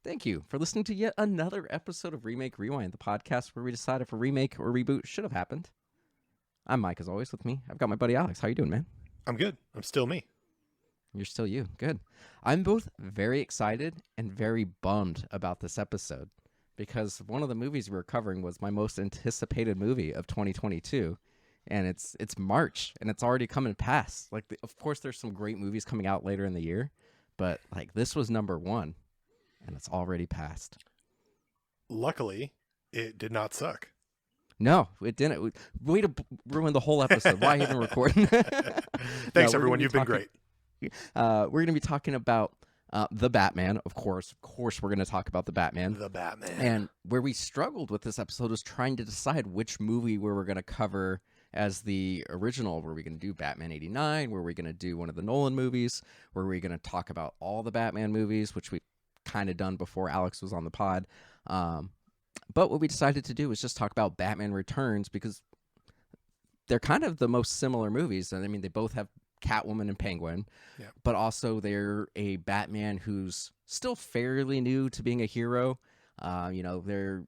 Thank you for listening to yet another episode of Remake Rewind, the podcast where we decide if a remake or reboot should have happened. I'm Mike, as always. With me, I've got my buddy Alex. How you doing, man? I'm good. I'm still me. You're still you. Good. I'm both very excited and very bummed about this episode because one of the movies we were covering was my most anticipated movie of 2022, and it's March, and it's already coming past. Like, of course, there's some great movies coming out later in the year, but like this was number one, and it's already passed. Luckily, it did not suck. No, it didn't. Way to ruin the whole episode. Why even record? Thanks, everyone. You've been great. We're going to be talking about the Batman, of course. Of course, we're going to talk about the Batman. The Batman. And where we struggled with this episode was trying to decide which movie we were going to cover as the original. Were we going to do Batman 89? Were we going to do one of the Nolan movies? Were we going to talk about all the Batman movies, which we've kind of done before Alex was on the pod? But what we decided to do was just talk about Batman Returns because they're kind of the most similar movies. And I mean, they both have Catwoman and Penguin, but also they're a Batman who's still fairly new to being a hero. They're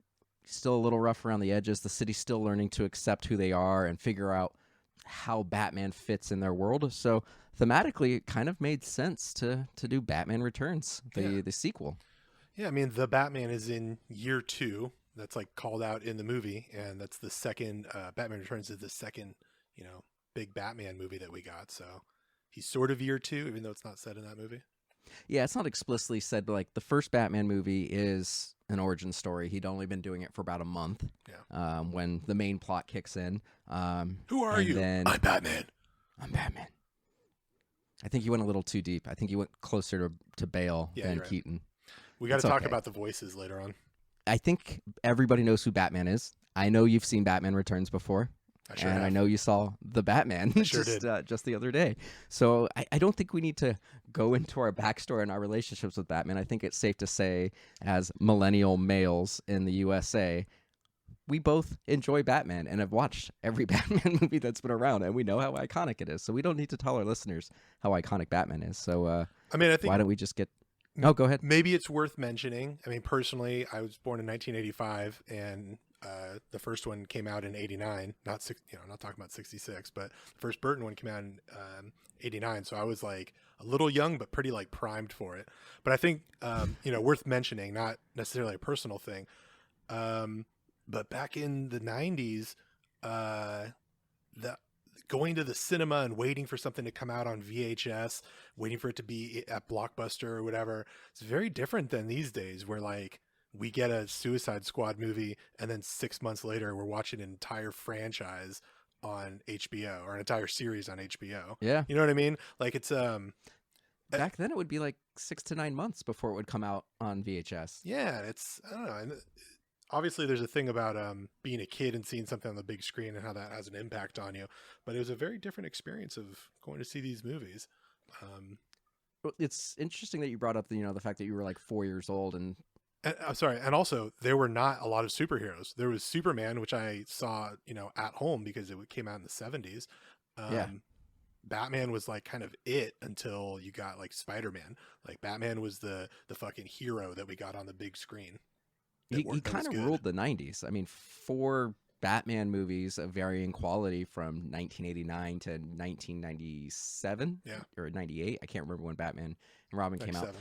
still a little rough around the edges. The city's still learning to accept who they are and figure out how Batman fits in their world. So thematically, it kind of made sense to do Batman Returns, the sequel. Yeah, I mean, the Batman is in year 2. That's like called out in the movie, and that's the second. Batman Returns is the second, big Batman movie that we got. So he's sort of year 2, even though it's not said in that movie. Yeah, it's not explicitly said, but like the first Batman movie is an origin story. He'd only been doing it for about a month when the main plot kicks in. Who are you? I'm Batman. I'm Batman. I think you went a little too deep. I think you went closer to Bale than right. Keaton. We got to talk about the voices later on. I think everybody knows who Batman is. I know you've seen Batman Returns before. I know you saw the Batman just the other day. So I don't think we need to go into our backstory and our relationships with Batman. I think it's safe to say, as millennial males in the USA, we both enjoy Batman and have watched every Batman movie that's been around, and we know how iconic it is. So we don't need to tell our listeners how iconic Batman is. So I think why don't we just get... No, go ahead. Maybe it's worth mentioning. I mean, personally, I was born in 1985, and the first one came out in 89. Not talking about 66, but the first Burton one came out in 89. So I was like a little young, but pretty like primed for it. But I think worth mentioning, not necessarily a personal thing, but back in the 90s, going to the cinema and waiting for something to come out on VHS, waiting for it to be at Blockbuster or whatever, it's very different than these days where like we get a Suicide Squad movie and then 6 months later we're watching an entire franchise on HBO or an entire series on HBO. Yeah. You know what I mean? Like it's back then it would be like 6 to 9 months before it would come out on VHS. Yeah, it's I don't know. And obviously, there's a thing about being a kid and seeing something on the big screen and how that has an impact on you. But it was a very different experience of going to see these movies. It's interesting that you brought up the fact that you were like 4 years old and I'm sorry. And also, there were not a lot of superheroes. There was Superman, which I saw, at home because it came out in the 70s. Batman was like kind of it until you got like Spider-Man. Like Batman was the fucking hero that we got on the big screen. He kind of ruled the 90s. I mean, 4 Batman movies of varying quality from 1989 to 1997 or 98. I can't remember when Batman and Robin came out.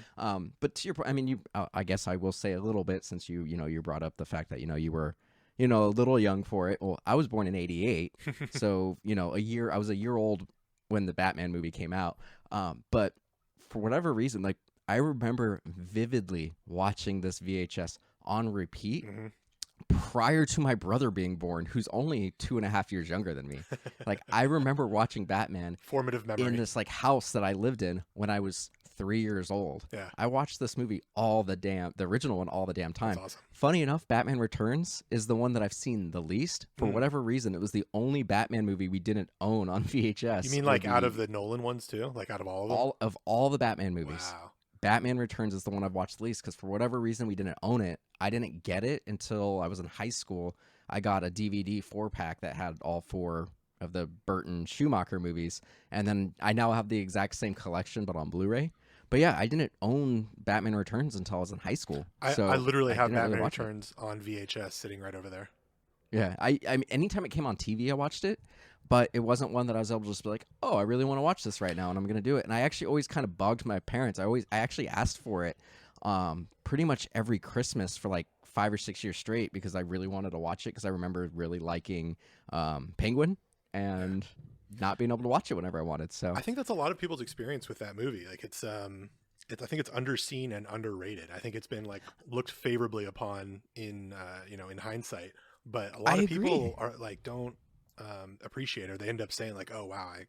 But to your point, I mean, I guess I will say a little bit since you brought up the fact that you were a little young for it. Well, I was born in 88, so I was a year old when the Batman movie came out. But for whatever reason, like I remember vividly watching this VHS on repeat prior to my brother being born, who's only 2.5 years younger than me. Like I remember watching Batman formative memory in this like house that I lived in when I was 3 years old. Yeah. I watched this movie the original one all the damn time. That's awesome. Funny enough, Batman Returns is the one that I've seen the least. For whatever reason, it was the only Batman movie we didn't own on VHS. You mean like out of the Nolan ones too? Like out of all of them? All the Batman movies. Wow. Batman Returns is the one I've watched least because for whatever reason we didn't own it. I didn't get it until I was in high school. I got a DVD 4-pack that had all 4 of the Burton Schumacher movies, and then I now have the exact same collection but on Blu-ray. But yeah, I didn't own Batman Returns until I was in high school. So I literally have didn't really Batman watch it. Returns on VHS sitting right over there. Yeah, I mean, anytime it came on TV, I watched it, but it wasn't one that I was able to just be like, oh, I really want to watch this right now, and I'm gonna do it. And I actually always kind of bugged my parents. I actually asked for it, pretty much every Christmas for like 5 or 6 years straight because I really wanted to watch it because I remember really liking Penguin and not being able to watch it whenever I wanted. So I think that's a lot of people's experience with that movie. Like I think it's underseen and underrated. I think it's been like looked favorably upon in in hindsight, but a lot of people are like don't appreciate it. Or they end up saying like, "Oh wow, I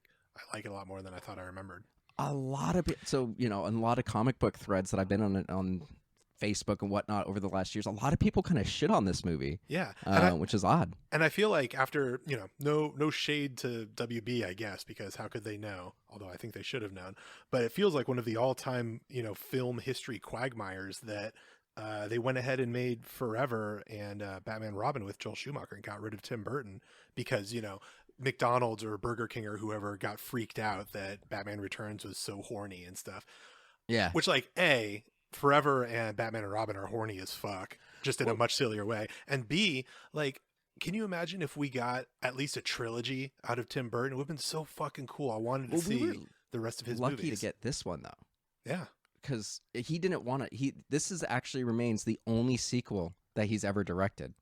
like it a lot more than I thought I remembered." a lot of so in a lot of comic book threads that I've been on Facebook and whatnot over the last years, a lot of people kind of shit on this movie. Yeah, which is odd. And I feel like after no shade to WB, I guess, because how could they know? Although I think they should have known. But it feels like one of the all-time film history quagmires that they went ahead and made Forever and Batman and Robin with Joel Schumacher and got rid of Tim Burton because McDonald's or Burger King or whoever got freaked out that Batman Returns was so horny and stuff. Yeah, Which Forever and Batman and Robin are horny as fuck, just in a much sillier way. And B, like, can you imagine if we got at least a trilogy out of Tim Burton? It would have been so fucking cool. I wanted to see the rest of his lucky movies. to get this one though. Yeah, because he didn't want to. This is actually remains the only sequel that he's ever directed.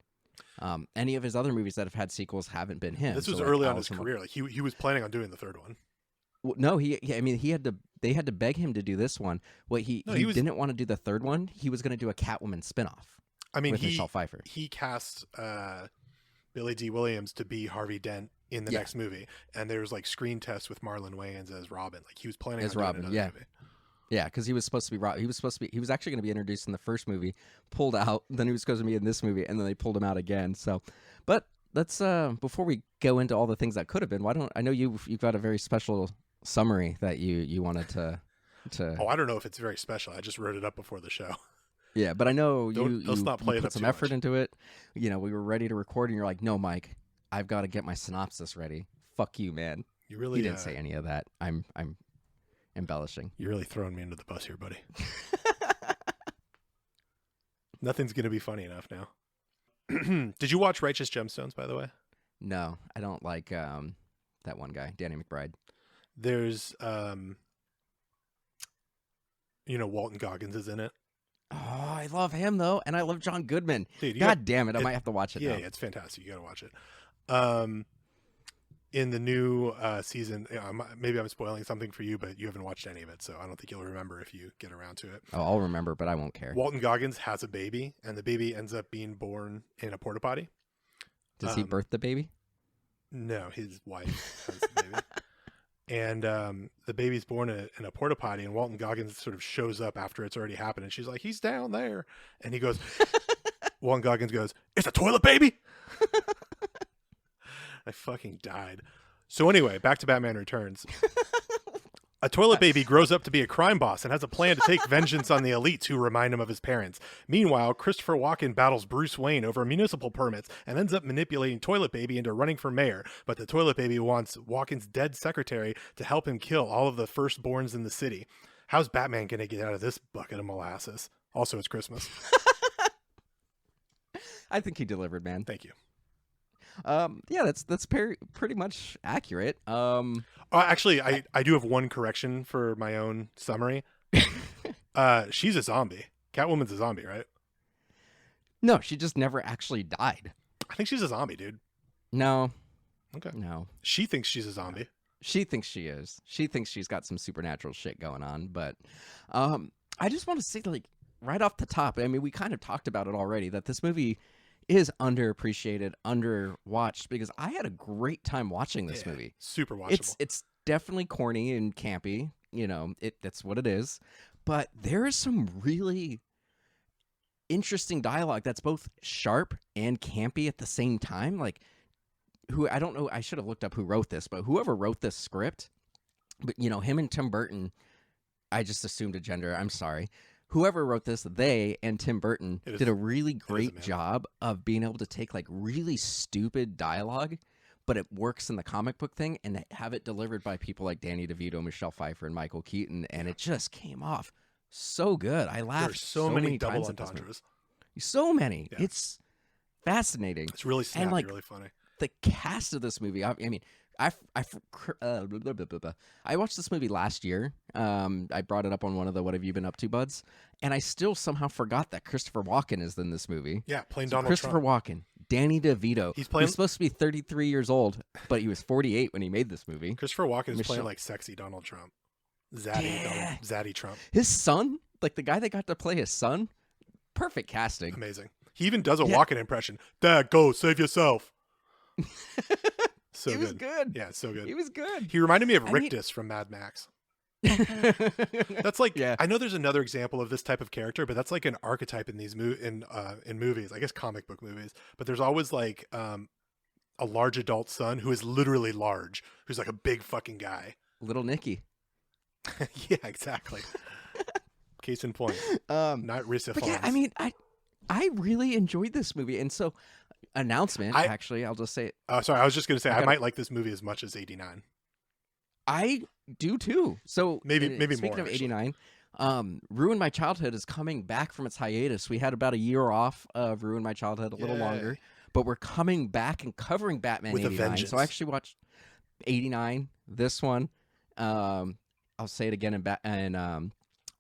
Any of his other movies that have had sequels haven't been him. This was early on his career. Like he was planning on doing the third one. Well, no, they had to beg him to do this one. He didn't want to do the third one. He was going to do a Catwoman spinoff. I mean, with Michelle Pfeiffer. He cast Billy D. Williams to be Harvey Dent in the next movie, and there was like screen tests with Marlon Wayans as Robin. Like he was planning on Robin, doing another movie. Yeah, because he was supposed to be Robin. He was actually going to be introduced in the first movie, pulled out. Then he was supposed to be in this movie, and then they pulled him out again. So, but let's before we go into all the things that could have been. I know you've got a very special summary that you wanted to. Oh, I don't know if it's very special. I just wrote it up before the show. Yeah, but I know you put some effort into it. We were ready to record, and you're like, "No, Mike, I've got to get my synopsis ready." Fuck you, man. You didn't say any of that. I'm embellishing. You're really throwing me into the bus here, buddy. Nothing's gonna be funny enough now. Did you watch Righteous Gemstones, by the way? No, I don't like that one guy, Danny McBride. There's Walton Goggins is in it. Oh, I love him though, and I love John Goodman. Dude, God damn it, I might have to watch it now. Yeah, it's fantastic. You gotta watch it. In the new season, maybe I'm spoiling something for you, but you haven't watched any of it, so I don't think you'll remember if you get around to it. Oh, I'll remember, but I won't care. Walton Goggins has a baby, and the baby ends up being born in a porta potty. Does he birth the baby? No, his wife has the baby. And the baby's born in a porta potty, and Walton Goggins sort of shows up after it's already happened, and she's like, "He's down there," and he goes, Walton Goggins goes, "It's a toilet baby." I fucking died. So anyway, back to Batman Returns. A toilet baby grows up to be a crime boss and has a plan to take vengeance on the elites who remind him of his parents. Meanwhile, Christopher Walken battles Bruce Wayne over municipal permits and ends up manipulating Toilet Baby into running for mayor. But the Toilet Baby wants Walken's dead secretary to help him kill all of the firstborns in the city. How's Batman going to get out of this bucket of molasses? Also, it's Christmas. I think he delivered, man. Thank you. Yeah, that's pretty much accurate. Actually, I do have one correction for my own summary. She's a zombie. Catwoman's a zombie, right? No, she just never actually died. I think she's a zombie, dude. No. Okay. No. She thinks she's a zombie. She thinks she is. She thinks she's got some supernatural shit going on. But I just want to say, like, right off the top, I mean, we kind of talked about it already, that this movie is underappreciated, underwatched, because I had a great time watching this movie. Super watchable. It's definitely corny and campy. That's what it is. But there is some really interesting dialogue that's both sharp and campy at the same time. Like, I don't know, I should have looked up who wrote this, but whoever wrote this script, but him and Tim Burton, I just assumed a gender. I'm sorry. Whoever wrote this, they and Tim Burton did a really great job of being able to take like really stupid dialogue, but it works in the comic book thing, and have it delivered by people like Danny DeVito, Michelle Pfeiffer, and Michael Keaton, and it just came off so good. I laughed There's so many double times at this movie. entendres. So many. Yeah. It's fascinating. It's really snappy, and, like, really funny. the cast of this movie. I mean, I watched this movie last year. I brought it up on one of the "What Have You Been Up To" buds, and I still somehow forgot that Christopher Walken is in this movie. Yeah, playing So Donald Christopher Trump. Walken, Danny DeVito. He's playing. He's supposed to be 33 years old, but he was 48 when he made this movie. Christopher Walken is playing Michelle- like sexy Donald Trump, zaddy Trump. His son, like the guy that got to play his son, perfect casting. Amazing. He even does a Yeah. Walken impression. Dad, go save yourself. So He good. was good. Yeah, so good. He was good. He reminded me of I mean- Rictus from Mad Max. That's like, Yeah. I know there's another example of this type of character, but that's like an archetype in these in movies, I guess comic book movies. But there's always like a large adult son who is literally large, who's like a big fucking guy. Little Nicky. Yeah, exactly. Case in point. Not Risa But yeah, I mean, I really enjoyed this movie, and so announcement. Actually, I'll just say it. Sorry, I was just gonna say I Okay. might like this movie as much as 89. I do too. So Maybe speaking more, of actually. 89, Ruin My Childhood is coming back from its hiatus. We had about a year off of Ruin My Childhood, a little Yay. longer, but we're coming back and covering Batman With a 89. vengeance. So I actually watched 89, this one. I'll say it again in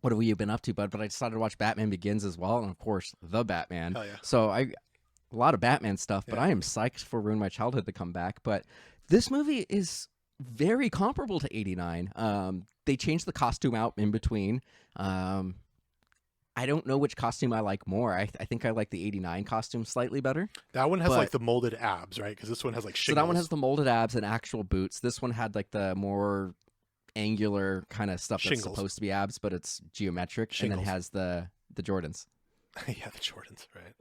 What Have You Been Up To, bud? But I decided to watch Batman Begins as well, and of course, The Batman. Hell yeah. So a lot of Batman stuff, but Yeah. I am psyched for Ruin My Childhood to come back. But this movie is very comparable to 89. They changed the costume out in between. I don't know which costume I like more. I think I like the 89 costume slightly better. That one has But- like the molded abs, right? Because this one has like So shingles. that one has the molded abs and actual boots. This one had like the more angular kind of stuff that's Shingles. supposed to be abs, but it's geometric. And Shingles. then has the Jordans. Yeah, the Jordans, right?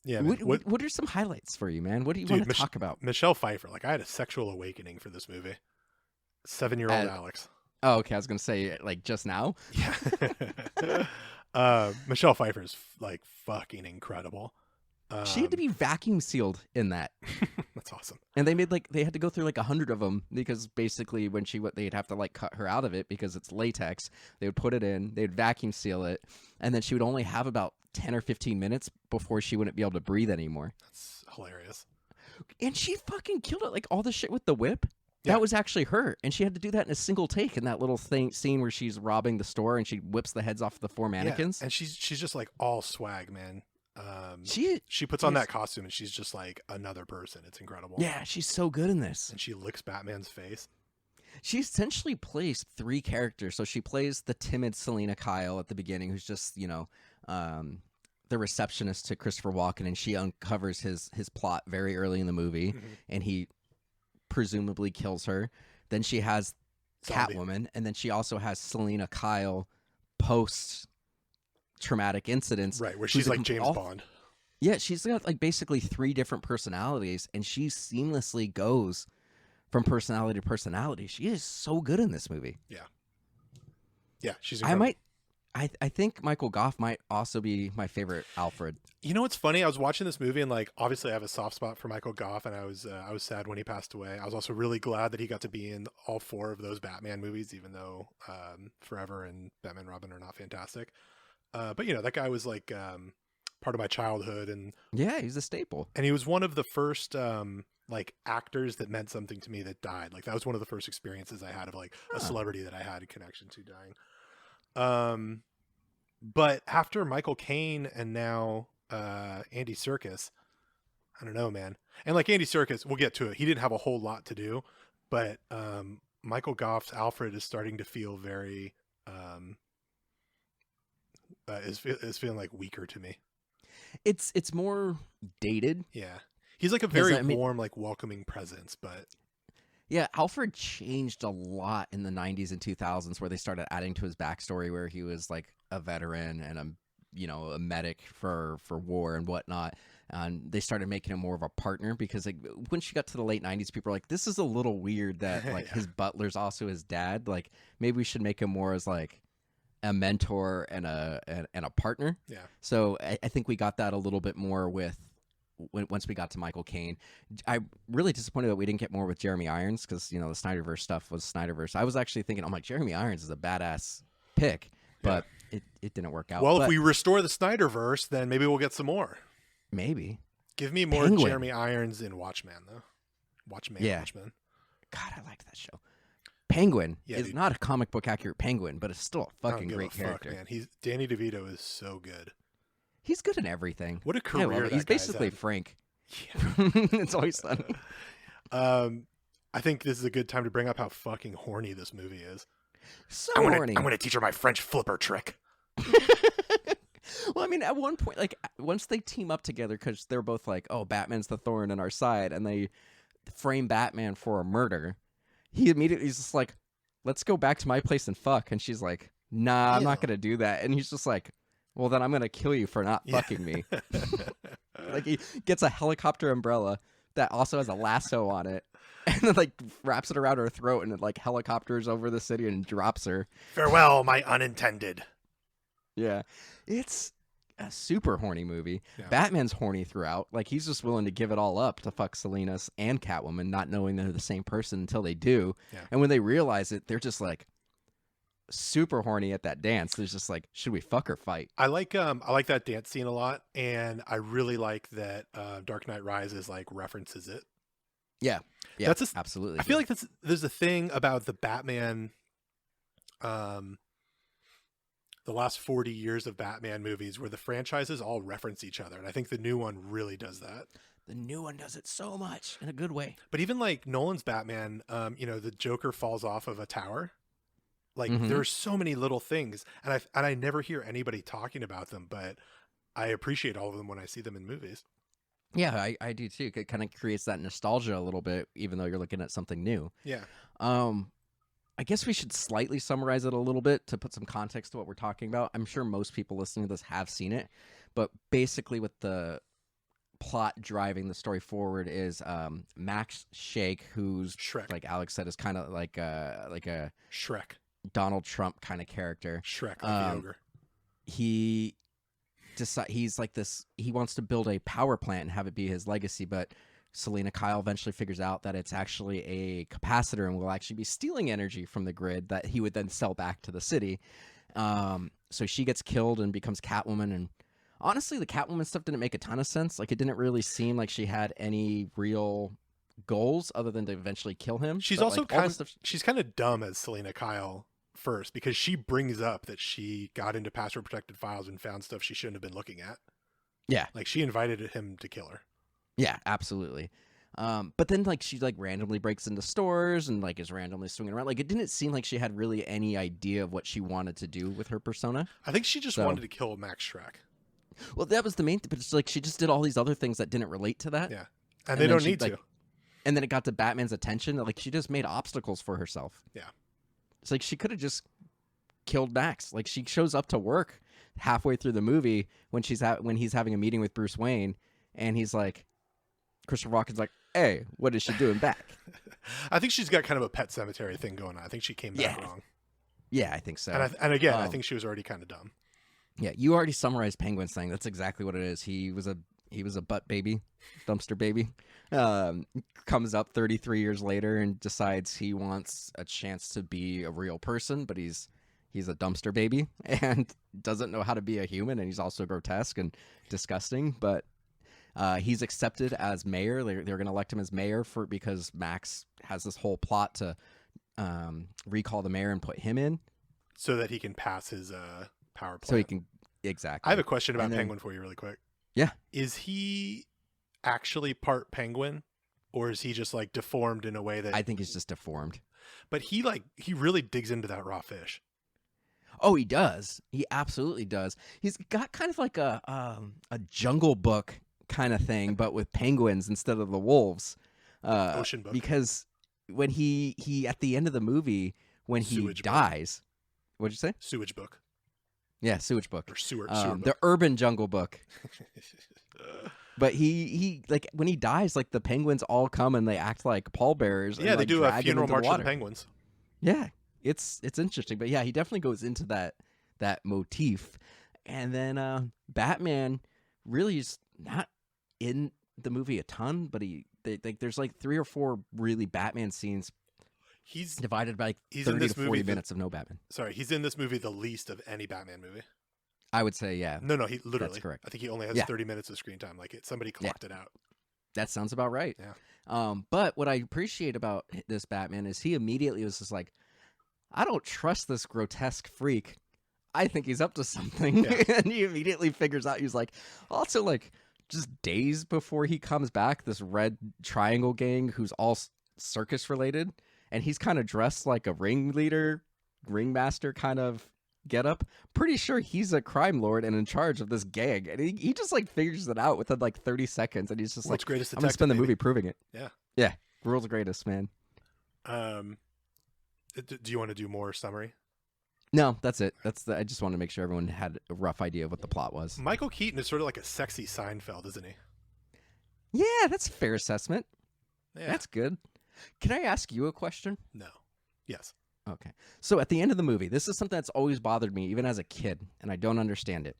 Yeah, man. What are some highlights for you, man? What do you Dude, want to talk about? Michelle Pfeiffer. Like, I had a sexual awakening for this movie. 7-year-old Alex. Oh, okay. I was gonna say like just now. Yeah. Michelle Pfeiffer is like fucking incredible. She had to be vacuum sealed in that, That's awesome. and they had to go through like 100 of them because basically when they'd have to like cut her out of it because it's latex. They would put it in, they'd vacuum seal it, and then she would only have about 10 or 15 minutes before she wouldn't be able to breathe anymore. That's hilarious. And she fucking killed it. Like all the shit with the whip. Yeah. That was actually her, and she had to do that in a single take in that little scene where she's robbing the store and she whips the heads off the 4 mannequins. Yeah. And she's just like all swag, man. She puts on that costume and she's just like another person. It's incredible. Yeah, she's so good in this. And she licks Batman's face. She essentially plays 3 characters. So she plays the timid Selena Kyle at the beginning, who's just, the receptionist to Christopher Walken, and she uncovers his plot very early in the movie, and he presumably kills her. Then she has Zombie. Catwoman, and then she also has Selena Kyle post traumatic incidents. Right, where who's she's a like James all- Bond. Yeah, she's got like basically 3 different personalities, and she seamlessly goes from personality to personality. She is so good in this movie. Yeah, she's incredible. I think Michael Goff might also be my favorite Alfred. You know what's funny? I was watching this movie and like obviously I have a soft spot for Michael Goff, and I was sad when he passed away. I was also really glad that he got to be in all 4 of those Batman movies, even though Forever and Batman and Robin are not fantastic. But that guy was like part of my childhood, and Yeah, he's a staple. he was one of the first like actors that meant something to me that died. Like that was one of the first experiences I had of like a celebrity that I had a connection to dying. But after Michael Caine and now Andy Serkis, I don't know, man. And like Andy Serkis, we'll get to it. He didn't have a whole lot to do, but Michael Goff's Alfred is starting to feel very is feeling like weaker to me. It's more dated. Yeah. He's like a very I mean- warm, like welcoming presence, but Yeah, Alfred changed a lot in the 90s and 2000s, where they started adding to his backstory, where he was like a veteran and a medic for war and whatnot. And they started making him more of a partner, because like once you got to the late 90s, people were like, this is a little weird that like Yeah. his butler's also his dad. Like maybe we should make him more as like a mentor and a partner. yeah. So I think we got that a little bit more with once we got to Michael Caine. I'm really disappointed that we didn't get more with Jeremy Irons because, the Snyderverse stuff was Snyderverse. I was actually thinking, I'm like, Jeremy Irons is a badass pick, but it didn't work out. Well, but if we restore the Snyderverse, then maybe we'll get some more. maybe. Give me more Penguin. Jeremy Irons in Watchmen, though. Watchmen. God, I like that show. Penguin is dude. not a comic book accurate Penguin, but it's still a fucking great character. Man. Danny DeVito is so good. He's good in everything. What a I love career it. that He's guy's basically had. Frank. Yeah. It's always fun. I think this is a good time to bring up how fucking horny this movie is. So horny. I'm gonna teach her my French flipper trick. Well, I mean, at one point, like, once they team up together, because they're both like, oh, Batman's the thorn in our side, and they frame Batman for a murder, he's just like, let's go back to my place and fuck. And she's like, nah, I'm not going to do that. And he's just like, well, then I'm going to kill you for not fucking me. Like, he gets a helicopter umbrella that also has a lasso on it, and then, like, wraps it around her throat, and it, like, helicopters over the city and drops her. Farewell, my unintended. Yeah. It's a super horny movie. Yeah. Batman's horny throughout. Like, he's just willing to give it all up to fuck Selena and Catwoman, not knowing they're the same person until they do. Yeah. And when they realize it, they're just like super horny at that dance. There's just like, should we fuck or fight? I like that dance scene a lot, and I really like that Dark Knight Rises like references it. Yeah. Yeah. Absolutely. I feel like there's a thing about the Batman the last 40 years of Batman movies where the franchises all reference each other. And I think the new one really does that. The new one does it so much in a good way. But even like Nolan's Batman, the Joker falls off of a tower. Like there are so many little things, and I never hear anybody talking about them, but I appreciate all of them when I see them in movies. Yeah, I do too. It kind of creates that nostalgia a little bit, even though you're looking at something new. Yeah. I guess we should slightly summarize it a little bit to put some context to what we're talking about. I'm sure most people listening to this have seen it, but basically what the plot driving the story forward is Max Shake, who's Shrek. Like Alex said, is kind of like a Shrek. Donald Trump kind of character. Shrek, like the ogre. He's like this. He wants to build a power plant and have it be his legacy, but Selena Kyle eventually figures out that it's actually a capacitor and will actually be stealing energy from the grid that he would then sell back to the city. So she gets killed and becomes Catwoman. And honestly, the Catwoman stuff didn't make a ton of sense. Like, it didn't really seem like she had any real goals other than to eventually kill him. She's but, also like, she's kind of dumb as Selena Kyle first, because she brings up that she got into password protected files and found stuff she shouldn't have been looking at. Yeah. Like, she invited him to kill her. Yeah, absolutely. But then, like, she, like, randomly breaks into stores and, like, is randomly swinging around. Like, it didn't seem like she had really any idea of what she wanted to do with her persona. I think she just wanted to kill Max Shrek. Well, that was the main thing, but it's like she just did all these other things that didn't relate to that. Yeah. And they don't need to. And then it got to Batman's attention. Like, she just made obstacles for herself. Yeah. It's like she could have just killed Max. Like, she shows up to work halfway through the movie when he's having a meeting with Bruce Wayne, and he's like, Christopher Walken's like, hey, what is she doing back? I think she's got kind of a Pet Cemetery thing going on. I think she came back wrong. Yeah, I think so. And again, I think she was already kind of dumb. Yeah, you already summarized Penguin's thing. That's exactly what it is. He was a butt baby, dumpster baby. Comes up 33 years later and decides he wants a chance to be a real person, but he's a dumpster baby and doesn't know how to be a human, and he's also grotesque and disgusting, but he's accepted as mayor. They're going to elect him as mayor because Max has this whole plot to recall the mayor and put him in. So that he can pass his power plant. So he can, exactly. I have a question about Penguin for you really quick. Yeah. Is he actually part penguin, or is he just like deformed in a way that... I think he's just deformed. But he really digs into that raw fish. Oh, he does. He absolutely does. He's got kind of like a Jungle Book kind of thing, but with penguins instead of the wolves. Ocean Book. Because when he at the end of the movie, when he dies, what'd you say? Sewage Book. Yeah, Sewage Book. Or sewer book. The Urban Jungle Book. But he like when he dies, like the penguins all come and they act like pallbearers. Yeah, and, they like, do a drag him funeral into march the of water. the penguins. Yeah, it's interesting, but yeah, he definitely goes into that motif, and then Batman really is not in the movie a ton, but there's like 3 or 4 really Batman scenes He's divided by like he's 30 in this to 40 movie minutes of no Batman. Sorry, he's in this movie the least of any Batman movie. I would say, yeah. No, he literally. That's correct. I think he only has Yeah. 30 minutes of screen time. Like somebody clocked it out. That sounds about right. Yeah. But what I appreciate about this Batman is he immediately was just like, I don't trust this grotesque freak. I think he's up to something. Yeah. And he immediately figures out, he's like, also like just days before he comes back, this red triangle gang who's all circus related, and he's kind of dressed like a ringmaster kind of getup. Pretty sure he's a crime lord and in charge of this gang, and he just like figures it out within like 30 seconds, and he's just World's like, greatest I'm gonna spend the movie proving it. Yeah. World's greatest, man. Do you want to do more summary? No, that's it. I just wanted to make sure everyone had a rough idea of what the plot was. Michael Keaton is sort of like a sexy Seinfeld, isn't he? Yeah, that's a fair assessment. Yeah. That's good. Can I ask you a question? No. Yes. Okay. So at the end of the movie, this is something that's always bothered me, even as a kid, and I don't understand it.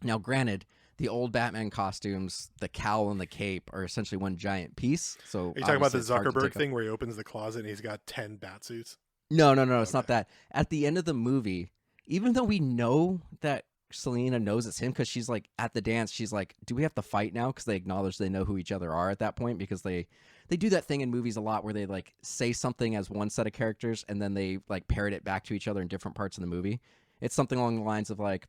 Now, granted, the old Batman costumes, the cowl and the cape, are essentially one giant piece. So Are you talking about the obviously it's hard to Zuckerberg take thing where he opens the closet and he's got 10 bat suits? No, it's Okay. not that. At the end of the movie, even though we know that Selena knows it's him because she's like at the dance, she's like, do we have to fight now? Because they acknowledge they know who each other are at that point, because they do that thing in movies a lot where they like say something as one set of characters and then they like parrot it back to each other in different parts of the movie. It's something along the lines of like,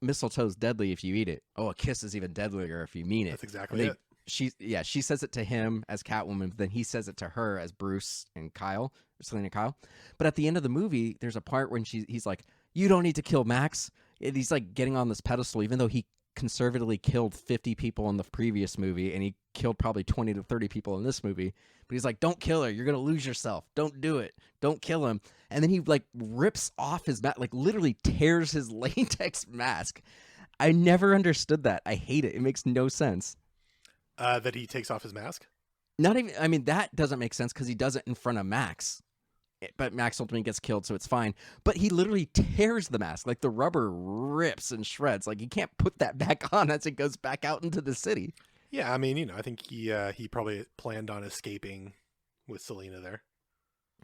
mistletoe's deadly if you eat it. Oh, a kiss is even deadlier if you mean it. That's exactly it. She says it to him as Catwoman, but then he says it to her as Bruce and Selena and Kyle. But at the end of the movie, there's a part when he's like, you don't need to kill Max. And he's like getting on this pedestal, even though he conservatively killed 50 people in the previous movie, and he killed probably 20 to 30 people in this movie. But he's like, don't kill her. You're going to lose yourself. Don't do it. Don't kill him. And then he like rips off his mask, like literally tears his latex mask. I never understood that. I hate it. It makes no sense. That he takes off his mask? Not even, I mean, that doesn't make sense because he does it in front of Max. But Max ultimately gets killed, so it's fine. But he literally tears the mask. Like the rubber rips and shreds. Like you can't put that back on as it goes back out into the city. Yeah, I mean, I think he probably planned on escaping with Selena there.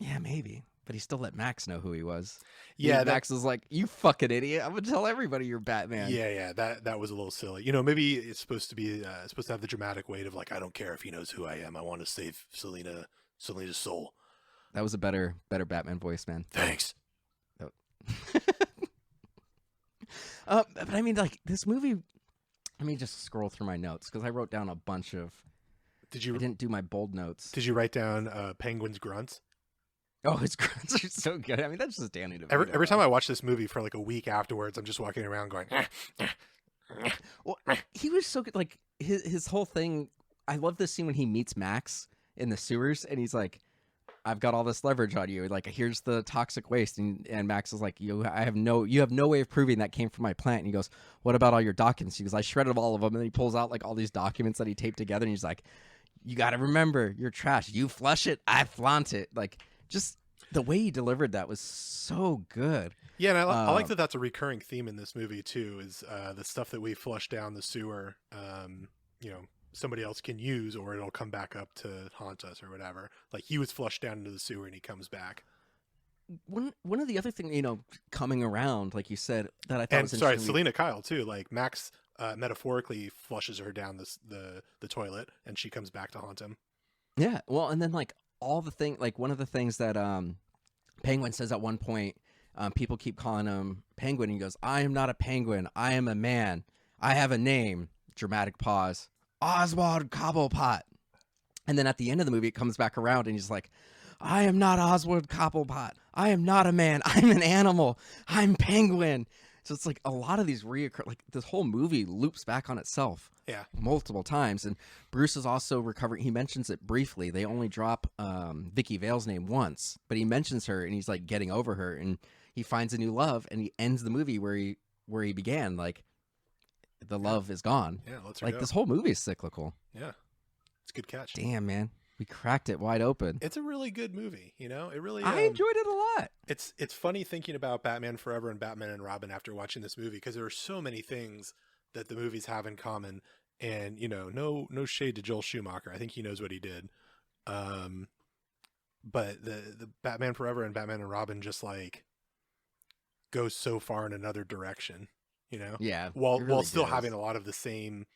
Yeah, maybe. But he still let Max know who he was. Yeah, Max was like, you fucking idiot. I'm going to tell everybody you're Batman. Yeah, that was a little silly. Maybe it's supposed to have the dramatic weight of like, I don't care if he knows who I am. I want to save Selena's soul. That was a better Batman voice, man. Thanks. Oh. But I mean, like, this movie, let me just scroll through my notes because I wrote down a bunch of, I didn't do my bold notes. Did you write down Penguin's grunts? Oh, his grunts are so good. I mean, that's just Danny DeVito. Every time I watch this movie for like a week afterwards, I'm just walking around going, Well, he was so good. Like, his whole thing, I love this scene when he meets Max in the sewers, and he's like, I've got all this leverage on you. Like, here's the toxic waste. And Max is like, you have no way of proving that came from my plant. And he goes, what about all your documents? He goes, I shredded all of them. And then he pulls out like all these documents that he taped together. And he's like, you got to remember, you're trash. You flush it, I flaunt it. Like, just the way he delivered that was so good. Yeah, and I like that that's a recurring theme in this movie too, is the stuff that we flush down the sewer, somebody else can use, or it'll come back up to haunt us or whatever. Like he was flushed down into the sewer and he comes back. One of the other things, coming around, like you said, that I thought was sorry, interesting. Selena Kyle too. Like Max metaphorically flushes her down the toilet, and she comes back to haunt him. Yeah, well, and then like all the thing, like one of the things that Penguin says at one point, people keep calling him Penguin. And he goes, I am not a penguin. I am a man. I have a name. Dramatic pause. Oswald Cobblepot. And then at the end of the movie, it comes back around and he's like, I am not Oswald Cobblepot. I am not a man. I'm an animal. I'm Penguin. So it's like a lot of these like this whole movie loops back on itself. Yeah. Multiple times. And Bruce is also recovering. He mentions it briefly. They only drop Vicky Vale's name once, but he mentions her and he's like getting over her and he finds a new love and he ends the movie where he began. Like the love is gone. Yeah, let's go. Like this whole movie is cyclical. Yeah. It's a good catch. Damn, man. We cracked it wide open. It's a really good movie, It really I enjoyed it a lot. It's funny thinking about Batman Forever and Batman and Robin after watching this movie, because there are so many things that the movies have in common, And no shade to Joel Schumacher. I think he knows what he did. But the Batman Forever and Batman and Robin just like goes so far in another direction, Yeah, it while really still does. having a lot of the same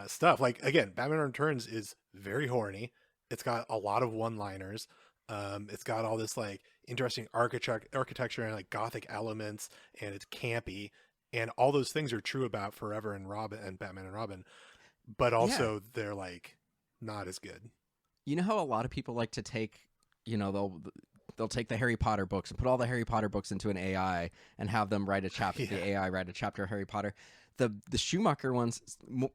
stuff. Like again, Batman Returns is very horny. It's got a lot of one-liners. It's got all this like interesting architecture and like gothic elements, and it's campy, and all those things are true about Forever and Robin and Batman and Robin, but Yeah. also they're like not as good. You know how a lot of people like to take, they'll take the Harry Potter books and put all the Harry Potter books into an AI and have them write a chapter. Yeah. The AI write a chapter of Harry Potter. The Schumacher ones,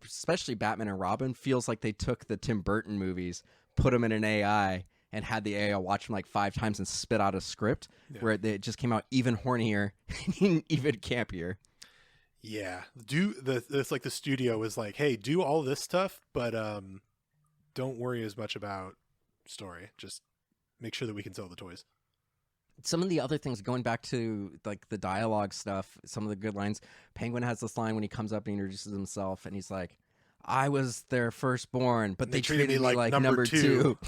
especially Batman and Robin, feels like they took the Tim Burton movies, put them in an AI, and had the AI watch them like 5 times and spit out a script where it just came out even hornier, and even campier. Yeah. It's like the studio was like, hey, do all this stuff, but don't worry as much about story. Just make sure that we can sell the toys. Some of the other things, going back to like the dialogue stuff, some of the good lines. Penguin has this line when he comes up and introduces himself, and he's like, "I was their firstborn, but they treated me like number two."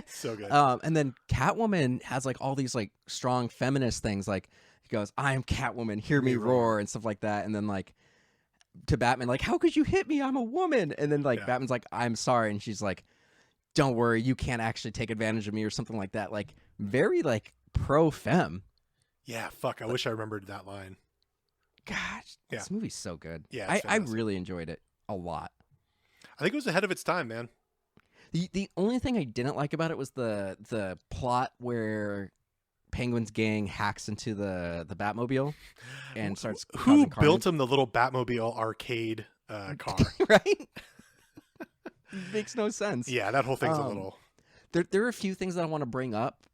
So good. And then Catwoman has like all these like strong feminist things, like he goes, "I am Catwoman, hear me roar," and stuff like that. And then like to Batman, like, "How could you hit me? I'm a woman." And then like Batman's like, "I'm sorry," and she's like, "Don't worry, you can't actually take advantage of me," or something like that. Like very like pro femme. Yeah, fuck. I wish I remembered that line. Gosh, this movie's so good. Yeah, I really enjoyed it a lot. I think it was ahead of its time, man. The only thing I didn't like about it was the plot where Penguin's gang hacks into the Batmobile and starts Who causing built him the little Batmobile arcade car? Right? Makes no sense. Yeah, that whole thing's a little. There are a few things that I want to bring up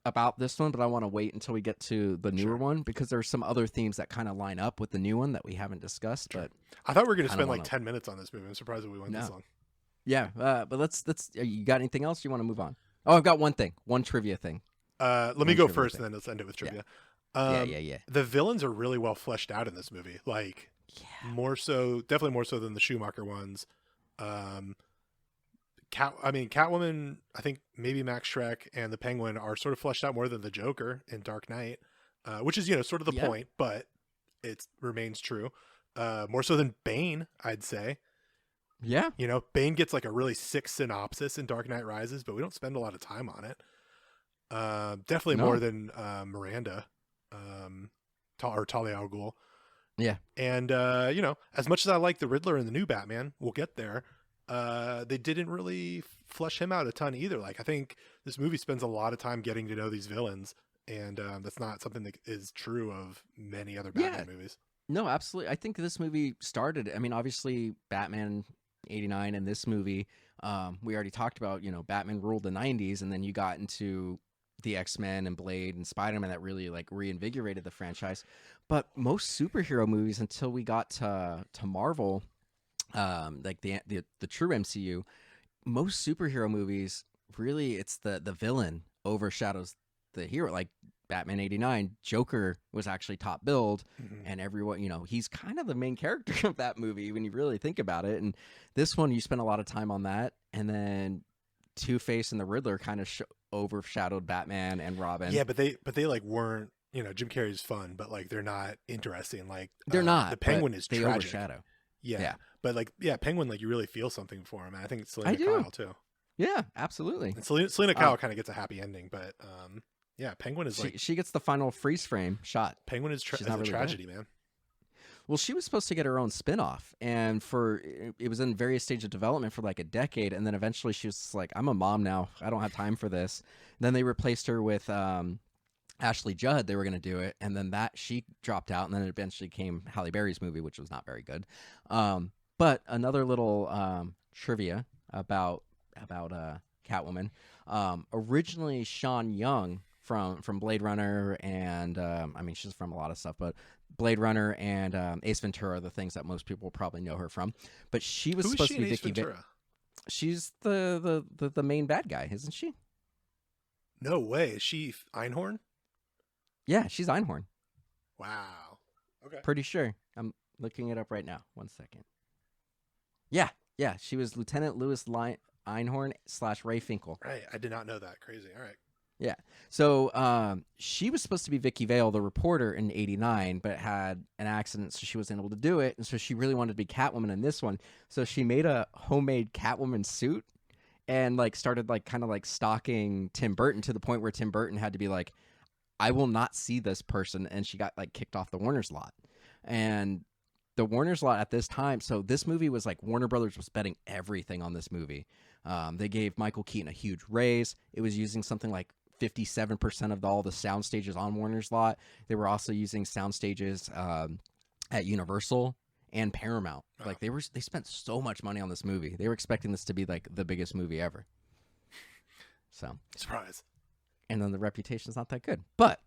about this one, but I want to wait until we get to the newer one because there's some other themes that kind of line up with the new one that we haven't discussed. But I thought we were going to spend like 10 minutes on this movie. I'm surprised that we went this long. Yeah, but let's. You got anything else you want to move on? Oh, I've got one trivia thing. Let me go first, and then let's end it with trivia. Yeah. The villains are really well fleshed out in this movie. Like, definitely more so than the Schumacher ones. Catwoman, I think maybe Max Schreck and the Penguin are sort of fleshed out more than the Joker in Dark Knight, which is, sort of the point, but it remains true. More so than Bane, I'd say. Yeah. Bane gets like a really sick synopsis in Dark Knight Rises, but we don't spend a lot of time on it. Definitely more than Miranda, or Talia al Ghul. Yeah. And, as much as I like the Riddler in the new Batman, we'll get there. They didn't really flesh him out a ton either. Like, I think this movie spends a lot of time getting to know these villains, and that's not something that is true of many other Batman movies. No, absolutely. I think this movie started, I mean, obviously Batman 89 and this movie, we already talked about, Batman ruled the 90s, and then you got into the X-Men and Blade and Spider-Man that really like reinvigorated the franchise. But most superhero movies until we got to Marvel, like the true MCU, most superhero movies really it's the villain overshadows the hero. Like Batman 89, Joker was actually top billed, and everyone, he's kind of the main character of that movie when you really think about it. And this one, you spend a lot of time on that, and then Two-Face and the Riddler kind of overshadowed Batman and Robin. Yeah, but they like weren't. Jim Carrey's fun, but like they're not interesting. Like they're not. The Penguin is they tragic. Overshadow. Yeah, but like Penguin, like you really feel something for him. And I think it's I Selena do. Kyle too. Yeah, absolutely. And Selena Kyle kind of gets a happy ending, but yeah, Penguin is she gets the final freeze frame shot. Penguin is a really tragedy, man. Well, she was supposed to get her own spin-off, and it was in various stages of development for like a decade, and then eventually she was just like, I'm a mom now. I don't have time for this. And then they replaced her with Ashley Judd. They were going to do it, and then she dropped out, and then it eventually came Halle Berry's movie, which was not very good. But another little trivia about Catwoman. Originally, Sean Young from Blade Runner and I mean she's from a lot of stuff, but Blade Runner and Ace Ventura are the things that most people probably know her from. But she was supposed to be Vicky Ventura. She's the main bad guy, isn't she? No way. Is she Einhorn? Yeah, she's Einhorn. Wow. Okay. Pretty sure. I'm looking it up right now. 1 second. Yeah. She was Lieutenant Louis Einhorn / Ray Finkel. Right. I did not know that. Crazy. All right. Yeah. So she was supposed to be Vicky Vale, the reporter, in '89, but had an accident, so she wasn't able to do it. And so she really wanted to be Catwoman in this one. So she made a homemade Catwoman suit and like started like kind of like stalking Tim Burton to the point where Tim Burton had to be like, I will not see this person. And she got like kicked off the Warner's lot. And the Warner's lot at this time, so this movie was like Warner Brothers was betting everything on this movie. They gave Michael Keaton a huge raise. It was using something like 57% of all the sound stages on Warner's lot. They were also using sound stages at Universal and Paramount. Like they spent so much money on this movie. They were expecting this to be like the biggest movie ever. So surprise. And then the reputation's not that good. But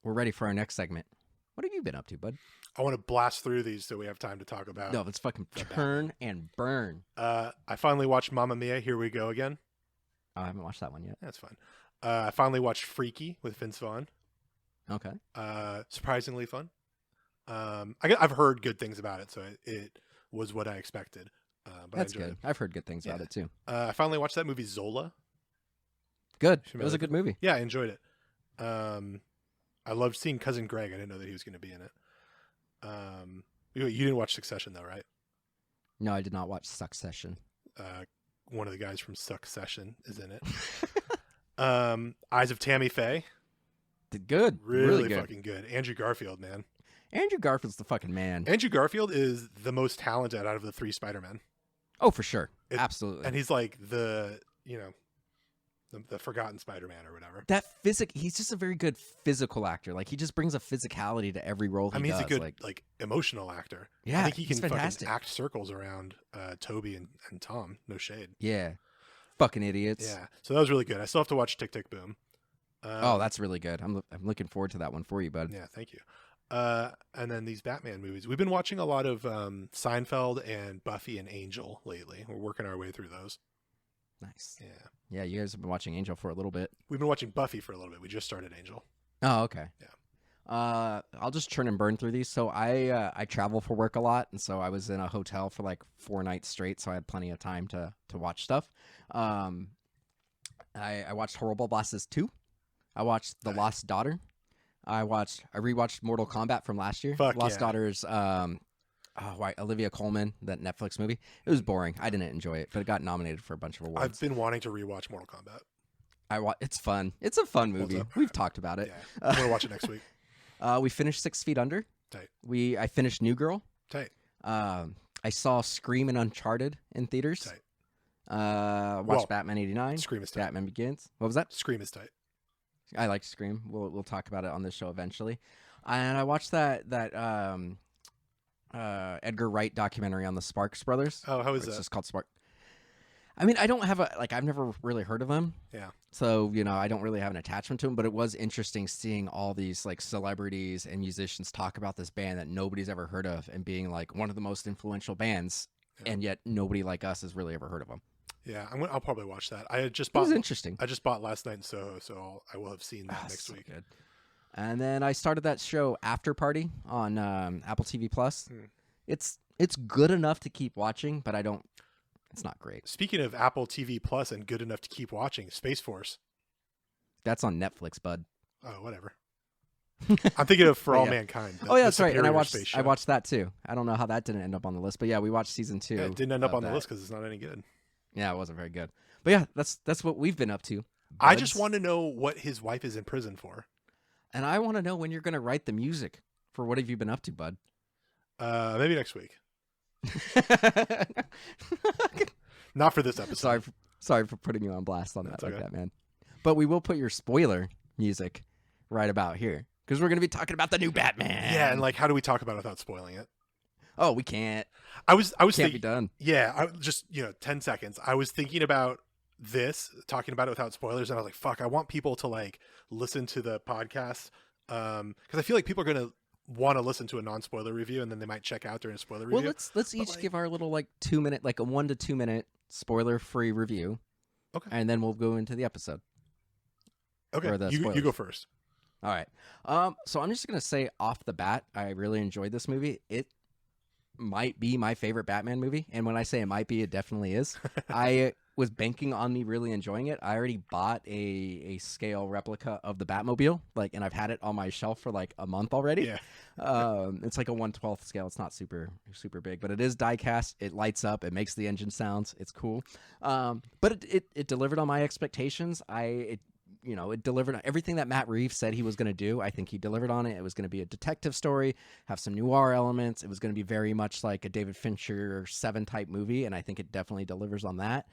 we're ready for our next segment. What have you been up to, bud? I want to blast through these so we have time to talk about. No, let's fucking turn and burn. I finally watched Mamma Mia, Here We Go Again. I haven't watched that one yet. That's fun. I finally watched Freaky with Vince Vaughn. Okay. Surprisingly fun. I've heard good things about it, so it was what I expected. But That's I enjoyed good. I've heard good things about it too. I finally watched that movie Zola. Good. It was a good movie. Yeah, I enjoyed it. I loved seeing Cousin Greg. I didn't know that he was going to be in it. You didn't watch Succession though, right? No, I did not watch Succession. One of the guys from Succession is in it. Eyes of Tammy Faye. Did good. Really good. fucking good. Andrew Garfield, man. Andrew Garfield's the fucking man. Andrew Garfield is the most talented out of the 3 Spider-Men. Oh, for sure. Absolutely. And he's like the forgotten Spider-Man or whatever. He's just a very good physical actor. Like he just brings a physicality to every role he does. He's a good like emotional actor. Yeah, I think he can fantastic. fucking act circles around Toby and Tom. No shade. Yeah. Fucking idiots. Yeah. So that was really good. I still have to watch Tick Tick Boom. That's really good. I'm looking forward to that one for you, bud. Yeah, thank you. And then these Batman movies. We've been watching a lot of Seinfeld and Buffy and Angel lately. We're working our way through those. Nice. Yeah. Yeah, you guys have been watching Angel for a little bit. We've been watching Buffy for a little bit. We just started Angel. Oh, okay. Yeah. I'll just churn and burn through these. So I travel for work a lot, and so I was in a hotel for like 4 nights straight, so I had plenty of time to watch stuff. I watched Horrible Bosses 2. I watched The Lost Daughter. I rewatched Mortal Kombat from last year. Lost Daughter's Olivia Colman, that Netflix movie. It was boring. I didn't enjoy it, but it got nominated for a bunch of awards. I've been wanting to rewatch Mortal Kombat. It's fun. It's a fun movie. We've talked about it. Yeah. I'm gonna watch it next week. We finished 6 Feet Under. Tight. I finished New Girl. Tight. I saw Scream and Uncharted in theaters. Tight. Watched Batman '89. Scream is tight. Batman Begins. What was that? Scream is tight. I like Scream. We'll talk about it on this show eventually. And I watched that Edgar Wright documentary on the Sparks brothers. Oh, how is It's that? just called Spark. I mean, I don't have I've never really heard of them. Yeah. So, I don't really have an attachment to them, but it was interesting seeing all these like celebrities and musicians talk about this band that nobody's ever heard of and being like one of the most influential bands, and yet nobody like us has really ever heard of them. Yeah, I'll probably watch that. I just It bought. was interesting. I just bought last night in Soho, so I will have seen that next week. Good. And then I started that show After Party on Apple TV Plus. It's good enough to keep watching, but it's not great. Speaking of Apple TV Plus and good enough to keep watching, Space Force. That's on Netflix, bud. Oh, whatever. I'm thinking of For All Mankind. That's right. And I watched that too. I don't know how that didn't end up on the list, but yeah, we watched season 2. Yeah, it didn't end up on the list because it's not any good. Yeah, it wasn't very good. But yeah, that's what we've been up to. Buds. I just want to know what his wife is in prison for. And I want to know when you're going to write the music for What Have You Been Up To, bud? Maybe next week. Not for this episode. Sorry for putting you on blast on that like okay. that, man. But we will put your spoiler music right about here because we're going to be talking about the new Batman. Yeah, and like, how do we talk about it without spoiling it? Oh, we can't. I was can't be done. Yeah, I just 10 seconds. I was thinking about this, talking about it without spoilers, and I was like, fuck, I want people to like listen to the podcast because I feel like people are gonna want to listen to a non-spoiler review, and then they might check out during a spoiler review. Well, let's each give our little like 2 minute, like a 1 to 2 minute spoiler-free review. Okay, and then we'll go into the episode. Okay, you go first. All right. So I'm just gonna say off the bat, I really enjoyed this movie. might be my favorite Batman movie. And when I say it might be, it definitely is. I was banking on me really enjoying it. I already bought a scale replica of the Batmobile, and I've had it on my shelf for like a month already. Yeah. It's like a 1/12 scale. It's not super big, but it is die cast. It lights up. It makes the engine sounds. It's cool. But it delivered on my expectations. It delivered on everything that Matt Reeves said he was going to do. I think he delivered on it. It was going to be a detective story, have some noir elements. It was going to be very much like a David Fincher 7 type movie, and I think it definitely delivers on that.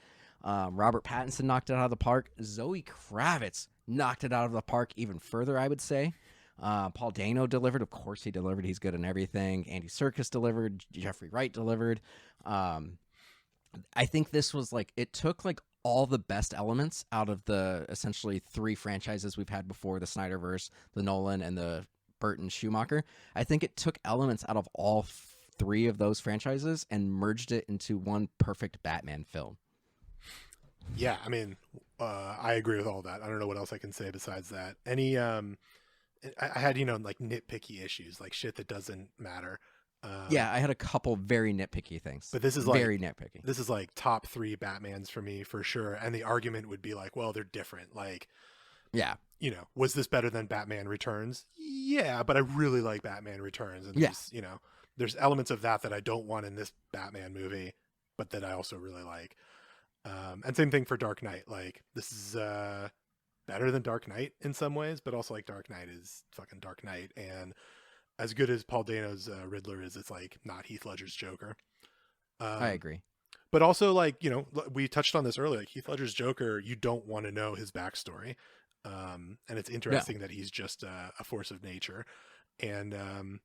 Robert Pattinson knocked it out of the park. Zoe Kravitz knocked it out of the park even further, I would say. Paul Dano delivered. Of course he delivered. He's good in everything. Andy Serkis delivered. Jeffrey Wright delivered. I think this was it took all the best elements out of the essentially 3 franchises we've had before, the Snyderverse, the Nolan, and the Burton Schumacher. I think it took elements out of all 3 of those franchises and merged it into one perfect Batman film. Yeah, I mean, I agree with all that. I don't know what else I can say besides that. I had, nitpicky issues, shit that doesn't matter. Yeah, I had a couple very nitpicky things. But this is very nitpicky. This is top 3 Batmans for me for sure. And the argument would be well, they're different. Yeah. Was this better than Batman Returns? Yeah, but I really like Batman Returns. And there's elements of that I don't want in this Batman movie, but that I also really like. And same thing for Dark Knight. This is better than Dark Knight in some ways, but also Dark Knight is fucking Dark Knight. And as good as Paul Dano's Riddler is, it's not Heath Ledger's Joker. I agree. But also we touched on this earlier. Heath Ledger's Joker, you don't want to know his backstory. And it's interesting that he's just a force of nature. And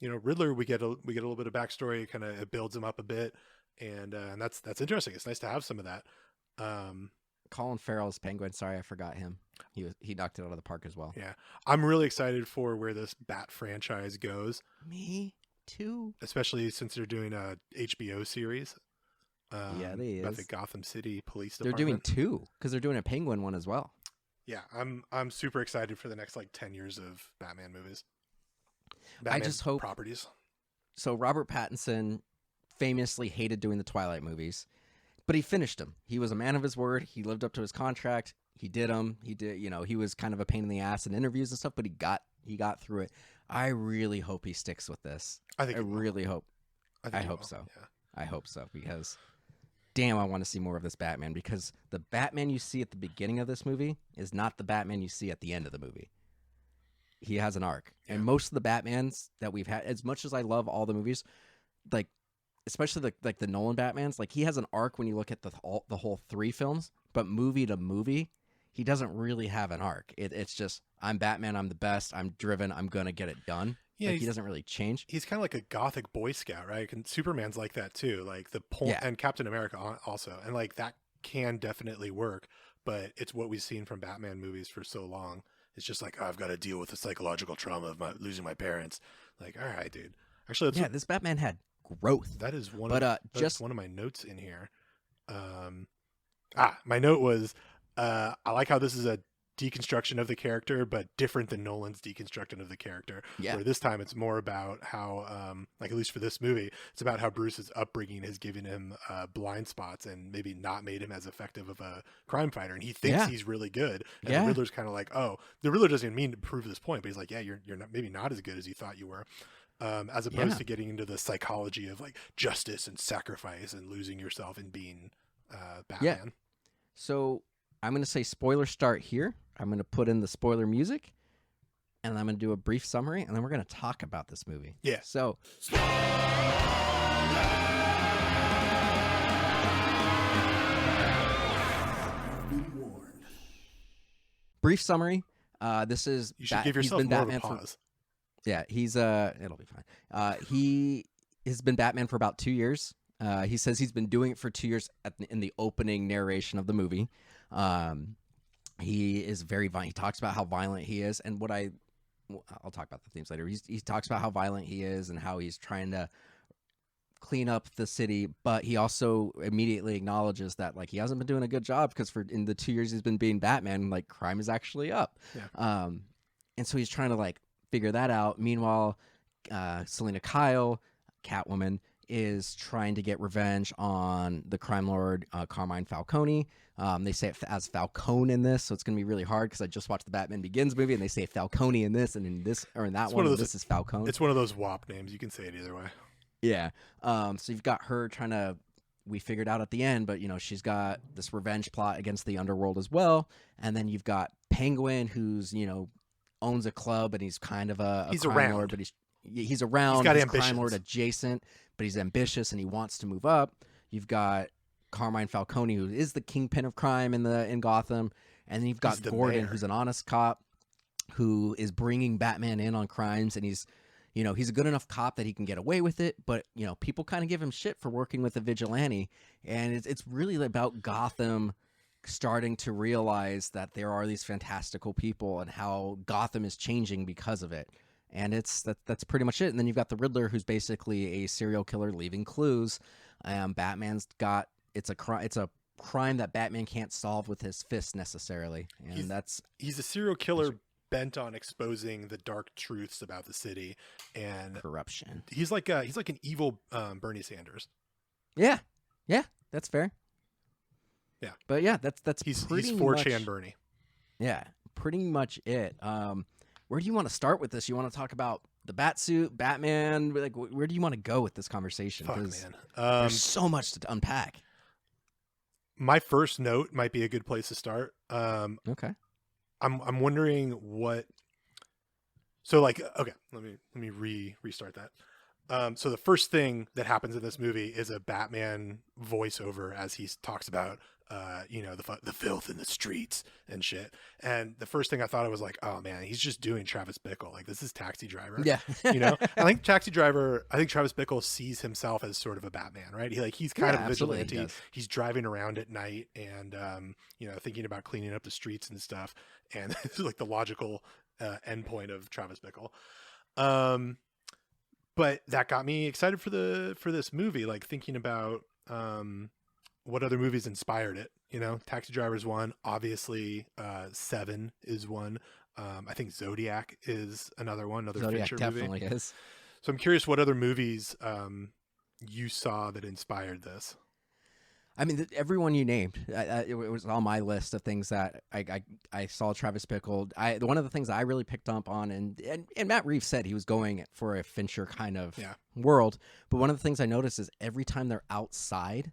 Riddler, we get a little bit of backstory. It builds him up a bit. And that's interesting. It's nice to have some of that. Colin Farrell's Penguin. Sorry, I forgot him. He knocked it out of the park as well. Yeah, I'm really excited for where this Bat franchise goes. Me too. Especially since they're doing a HBO series. They about is the Gotham City Police Department. They're doing 2 because they're doing a Penguin one as well. Yeah, I'm super excited for the next 10 years of Batman movies. I just hope properties. So Robert Pattinson famously hated doing the Twilight movies, but he finished them. He was a man of his word. He lived up to his contract. He did them. He did, he was kind of a pain in the ass in interviews and stuff, but he got through it. I really hope he sticks with this. I really hope. I hope so. Yeah. I hope so, because damn, I want to see more of this Batman, because the Batman you see at the beginning of this movie is not the Batman you see at the end of the movie. He has an arc. Yeah. And most of the Batmans that we've had, as much as I love all the movies, especially the Nolan Batmans, he has an arc when you look at the whole 3 films, but movie to movie, he doesn't really have an arc. It's just, I'm Batman, I'm the best, I'm driven, I'm gonna get it done. Yeah, he doesn't really change. He's kind of like a gothic Boy Scout, right? And Superman's like that too, and Captain America also, and that can definitely work. But it's what we've seen from Batman movies for so long. It's just I've got to deal with the psychological trauma of losing my parents. All right, dude. Actually, this Batman had growth. That is one of my notes in here. My note was I like how this is a deconstruction of the character, but different than Nolan's deconstruction of the character. Yeah. Where this time it's more about how, at least for this movie, it's about how Bruce's upbringing has given him blind spots and maybe not made him as effective of a crime fighter. And he thinks he's really good. And the Riddler's kind of the Riddler doesn't even mean to prove this point, but he's you're not, maybe not as good as you thought you were. As opposed to getting into the psychology of justice and sacrifice and losing yourself and being Batman. Yeah. So I'm going to say spoiler start here. I'm going to put in the spoiler music, and I'm going to do a brief summary, and then we're going to talk about this movie. Yeah. So brief summary. This is you should give yourself more of a pause. He's it'll be fine. He has been Batman for about 2 years. He says he's been doing it for 2 years in the opening narration of the movie. He is very violent. He talks about how violent he is, and I'll talk about the themes later. He talks about how violent he is and how he's trying to clean up the city, but he also immediately acknowledges that he hasn't been doing a good job, because in the 2 years he's been being Batman, crime is actually up. Yeah. And so he's trying to figure that out. Meanwhile, Selena Kyle, Catwoman, is trying to get revenge on the crime lord Carmine Falcone. They say it as Falcone in this, so it's going to be really hard because I just watched the Batman Begins movie, and they say Falcone in this, and in this or in that one, this is Falcone. It's one of those WAP names. You can say it either way. Yeah. So you've got her trying to. We figured out at the end, but she's got this revenge plot against the underworld as well, and then you've got Penguin, who's owns a club, and he's kind of a crime lord, but he's around. He's got ambitions. Crime lord adjacent, but he's ambitious and he wants to move up. You've got Carmine Falcone, who is the kingpin of crime in Gotham, and then you've got Gordon, who's an honest cop who is bringing Batman in on crimes, and he's a good enough cop that he can get away with it, but people kind of give him shit for working with a vigilante, and it's really about Gotham starting to realize that there are these fantastical people and how Gotham is changing because of it. And that's pretty much it. And then you've got the Riddler, who's basically a serial killer leaving clues. Batman's got it's a crime that Batman can't solve with his fists necessarily, and he's a serial killer bent on exposing the dark truths about the city and corruption. He's like an evil Bernie Sanders. Yeah, that's fair. Yeah, but yeah, that's he's 4chan Bernie. Yeah, pretty much it. Where do you want to start with this? You want to talk about the Batsuit, Batman? Like, where do you want to go with this conversation? Because there's so much to unpack. My first note might be a good place to start. Okay. I'm wondering what. So let me restart that. So the first thing that happens in this movie is a Batman voiceover as he talks about the filth in the streets and shit. And the first thing I thought of was like, oh man, he's just doing Travis Bickle. Like, this is Taxi Driver. Yeah. I think Travis Bickle sees himself as sort of a Batman, right? He's kind of a vigilante. He's driving around at night and thinking about cleaning up the streets and stuff. And it's like the logical endpoint of Travis Bickle. But that got me excited for this movie, like thinking about what other movies inspired it. Taxi Driver's one, obviously. Seven is one. I think Zodiac is another one. Zodiac Fincher definitely movie. is. So I'm curious what other movies you saw that inspired this. I mean, everyone you named, it was on my list of things that I saw Travis Bickle. One of the things I really picked up on, and Matt Reeves said he was going for a Fincher kind of world. But one of the things I noticed is every time they're outside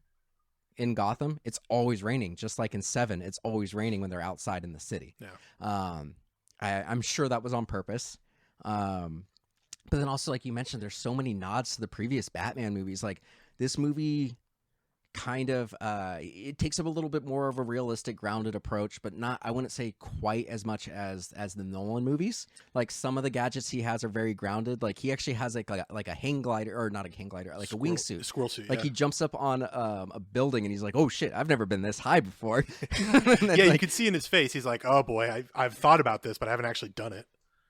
in Gotham, it's always raining. Just like in Seven, it's always raining when they're outside in the city. Yeah. I'm sure that was on purpose. But then also, like you mentioned, there's so many nods to the previous Batman movies. Like this movie kind of it takes up a little bit more of a realistic, grounded approach, but not, I wouldn't say quite as much as the Nolan movies. Like some of the gadgets he has are very grounded. Like he actually has like a hang glider, or not a hang glider, like a wingsuit, squirrel suit. Like he jumps up on a building and he's like, oh shit, I've never been this high before. You could see in his face, he's like, oh boy, I've thought about this, but I haven't actually done it.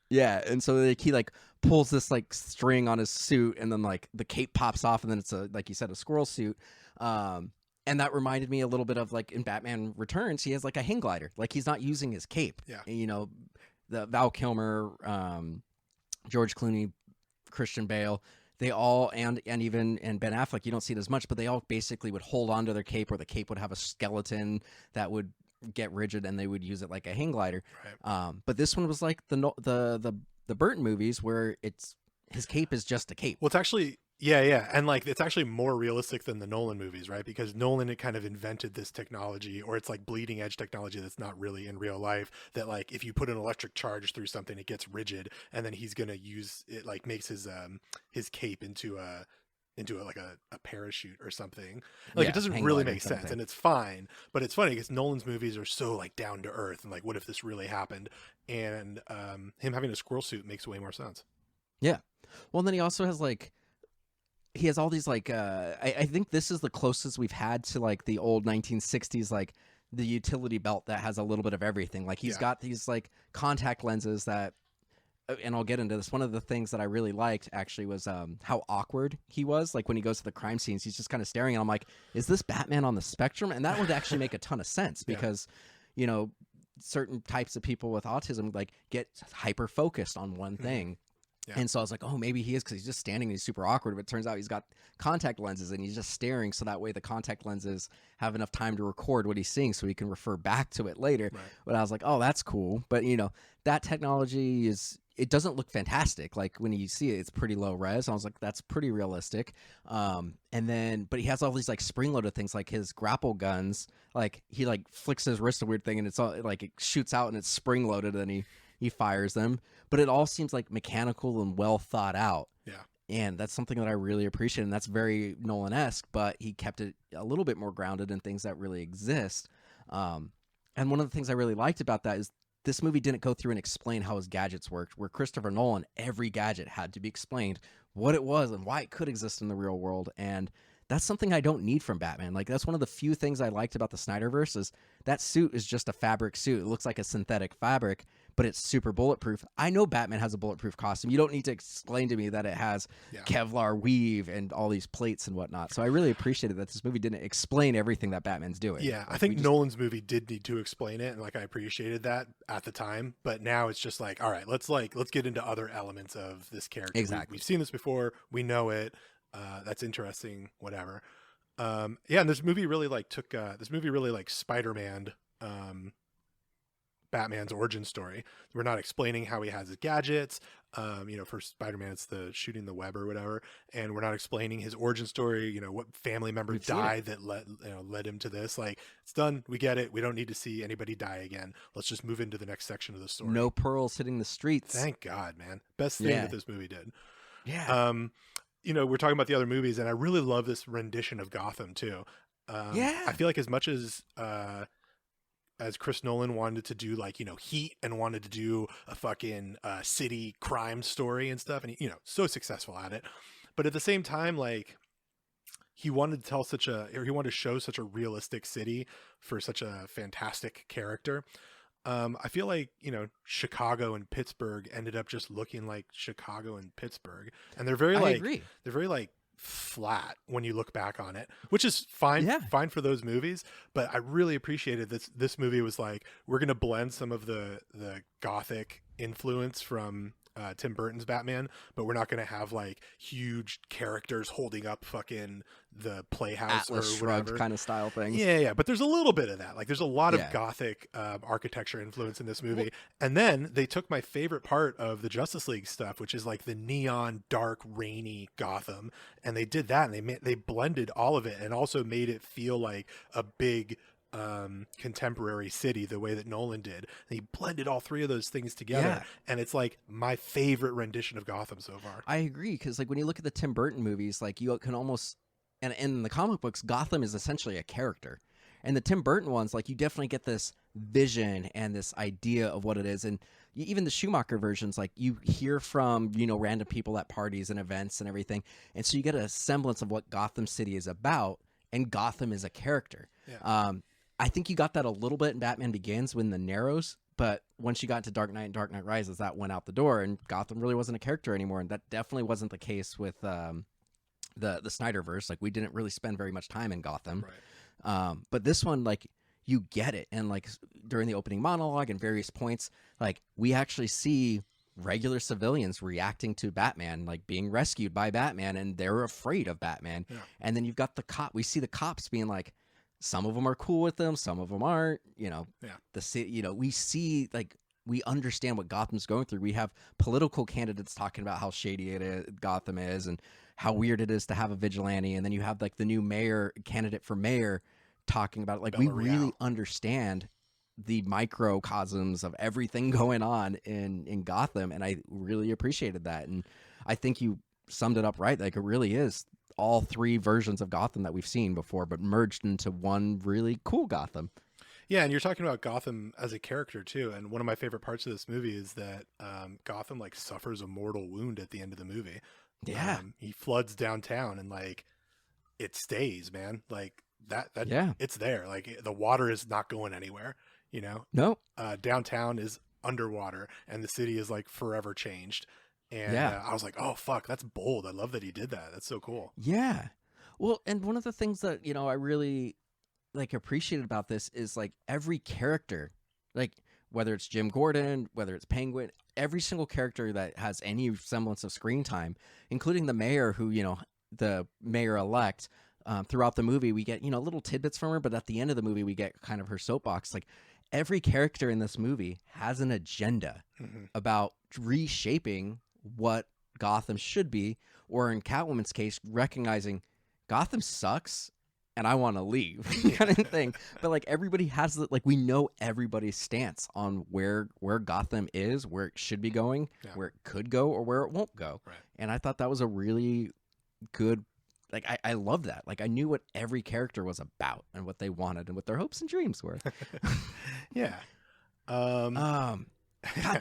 Yeah, and so like, he like pulls this like string on his suit, and then like the cape pops off, and then it's like you said, a squirrel suit. And that reminded me a little bit of like in Batman Returns, he has like a hang glider, like he's not using his cape. Yeah. And, the Val Kilmer, George Clooney, Christian Bale, they all, and Ben Affleck, you don't see it as much, but they all basically would hold onto their cape, or the cape would have a skeleton that would get rigid, and they would use it like a hang glider. Right. But this one was like the Burton movies, where his cape is just a cape. Well, it's actually. Yeah. And like, it's actually more realistic than the Nolan movies, right? Because Nolan had kind of invented this technology, or it's like bleeding edge technology that's not really in real life, that like, if you put an electric charge through something, it gets rigid, and then he's going to use it, like makes his cape into a parachute or something. Like, it doesn't really make sense, and it's fine, but it's funny because Nolan's movies are so like down to earth, and like, what if this really happened? And him having a squirrel suit makes way more sense. Yeah. Well, and then he also has like, he has all these like I think this is the closest we've had to like the old 1960s, like the utility belt that has a little bit of everything. Like he's got these like contact lenses that, and I'll get into this, one of the things that I really liked actually was how awkward he was. Like when he goes to the crime scenes, he's just kind of staring, and I'm like, is this Batman on the spectrum? And that would actually make a ton of sense, because certain types of people with autism like get hyper focused on one thing. Yeah. And so I was like, oh, maybe he is because he's just standing and he's super awkward. But it turns out he's got contact lenses and he's just staring. So that way the contact lenses have enough time to record what he's seeing so he can refer back to it later. Right. But I was like, oh, that's cool. But, that technology it doesn't look fantastic. Like when you see it, it's pretty low res. I was like, that's pretty realistic. But he has all these like spring-loaded things, like his grapple guns. Like he like flicks his wrist a weird thing and it's all like it shoots out and it's spring-loaded and he fires them. But it all seems like mechanical and well thought out. Yeah. And that's something that I really appreciate. And that's very Nolan-esque, but he kept it a little bit more grounded in things that really exist. And one of the things I really liked about that is this movie didn't go through and explain how his gadgets worked, where Christopher Nolan, every gadget had to be explained what it was and why it could exist in the real world. And that's something I don't need from Batman. Like, that's one of the few things I liked about the Snyderverse is that suit is just a fabric suit. It looks like a synthetic fabric, but it's super bulletproof. I know Batman has a bulletproof costume. You don't need to explain to me that it has Kevlar weave and all these plates and whatnot. So I really appreciated that this movie didn't explain everything that Batman's doing. Yeah, I think Nolan's movie did need to explain it, and like I appreciated that at the time. But now it's just like, all right, let's get into other elements of this character. Exactly. We've seen this before. We know it. That's interesting. Whatever. And this movie really took Spider-Man. Batman's origin story. We're not explaining how he has his gadgets. For Spider-Man, it's the shooting the web or whatever, and we're not explaining his origin story. What family member died that led him to this. Like, it's done. We get it. We don't need to see anybody die again. Let's just move into the next section of the story. No pearls hitting the streets. Thank God, man. Best thing that this movie did. Yeah. We're talking about the other movies, and I really love this rendition of Gotham too. I feel like as much as Chris Nolan wanted to do Heat and wanted to do a fucking city crime story and stuff, and so successful at it, but at the same time, like, he wanted to show such a realistic city for such a fantastic character. I feel like Chicago and Pittsburgh ended up just looking like Chicago and Pittsburgh, and they're very flat when you look back on it, which is fine for those movies. But I really appreciated this movie was like, we're gonna blend some of the gothic influence from Tim Burton's Batman, but we're not gonna have like huge characters holding up fucking the playhouse Atlas or whatever Shrugged kind of style thing. Yeah, but there's a little bit of that. Like, there's a lot of gothic architecture influence in this movie. And then they took my favorite part of the Justice League stuff, which is like the neon, dark, rainy Gotham, and they did that, and they blended all of it, and also made it feel like a big contemporary city the way that Nolan did. And he blended all three of those things together, and it's like my favorite rendition of Gotham so far. I agree, because like when you look at the Tim Burton movies, like you can almost, and in the comic books, Gotham is essentially a character. And the Tim Burton ones, like, you definitely get this vision and this idea of what it is. And even the Schumacher versions, like, you hear from, random people at parties and events and everything. And so you get a semblance of what Gotham City is about, and Gotham is a character. Yeah. I think you got that a little bit in Batman Begins when the Narrows, but once you got to Dark Knight and Dark Knight Rises, that went out the door, and Gotham really wasn't a character anymore. And that definitely wasn't the case with the Snyderverse. Like, we didn't really spend very much time in Gotham. Right. But this one, like, you get it. And like during the opening monologue and various points, like, we actually see regular civilians reacting to Batman, like being rescued by Batman, and they're afraid of Batman. Yeah. And then you've got we see the cops being like, some of them are cool with them, some of them aren't, the city, we see, like, we understand what Gotham's going through. We have political candidates talking about how shady Gotham is and how weird it is to have a vigilante. And then you have like the new candidate for mayor talking about it. Like, we really understand the microcosms of everything going on in Gotham. And I really appreciated that. And I think you summed it up right. Like, it really is all three versions of Gotham that we've seen before, but merged into one really cool Gotham. Yeah, and you're talking about Gotham as a character too, and one of my favorite parts of this movie is that Gotham like suffers a mortal wound at the end of the movie. Yeah, he floods downtown, and like, it stays, man. Like that it's there. Like, the water is not going anywhere. No. Downtown is underwater, and the city is like forever changed. And I was like, oh, fuck, that's bold. I love that he did that. That's so cool. Yeah. Well, and one of the things that, I really like appreciated about this is like every character, like whether it's Jim Gordon, whether it's Penguin, every single character that has any semblance of screen time, including the mayor, who, the mayor-elect, throughout the movie, we get, little tidbits from her, but at the end of the movie, we get kind of her soapbox. Like, every character in this movie has an agenda about reshaping what Gotham should be, or in Catwoman's case, recognizing Gotham sucks and I want to leave kind of thing. But like everybody has we know everybody's stance on where Gotham is, where it should be going, where it could go, or where it won't go. Right. And I thought that was a really good, I love that. Like I knew what every character was about and what they wanted and what their hopes and dreams were. Yeah. God,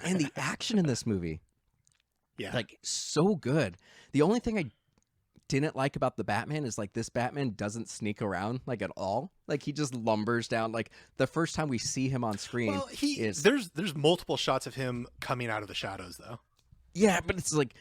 and the action in this movie. Yeah. Like so good. The only thing I didn't like about the Batman is like this Batman doesn't sneak around like at all. Like he just lumbers down. Like the first time we see him on screen, there's multiple shots of him coming out of the shadows though. Yeah, but it's like,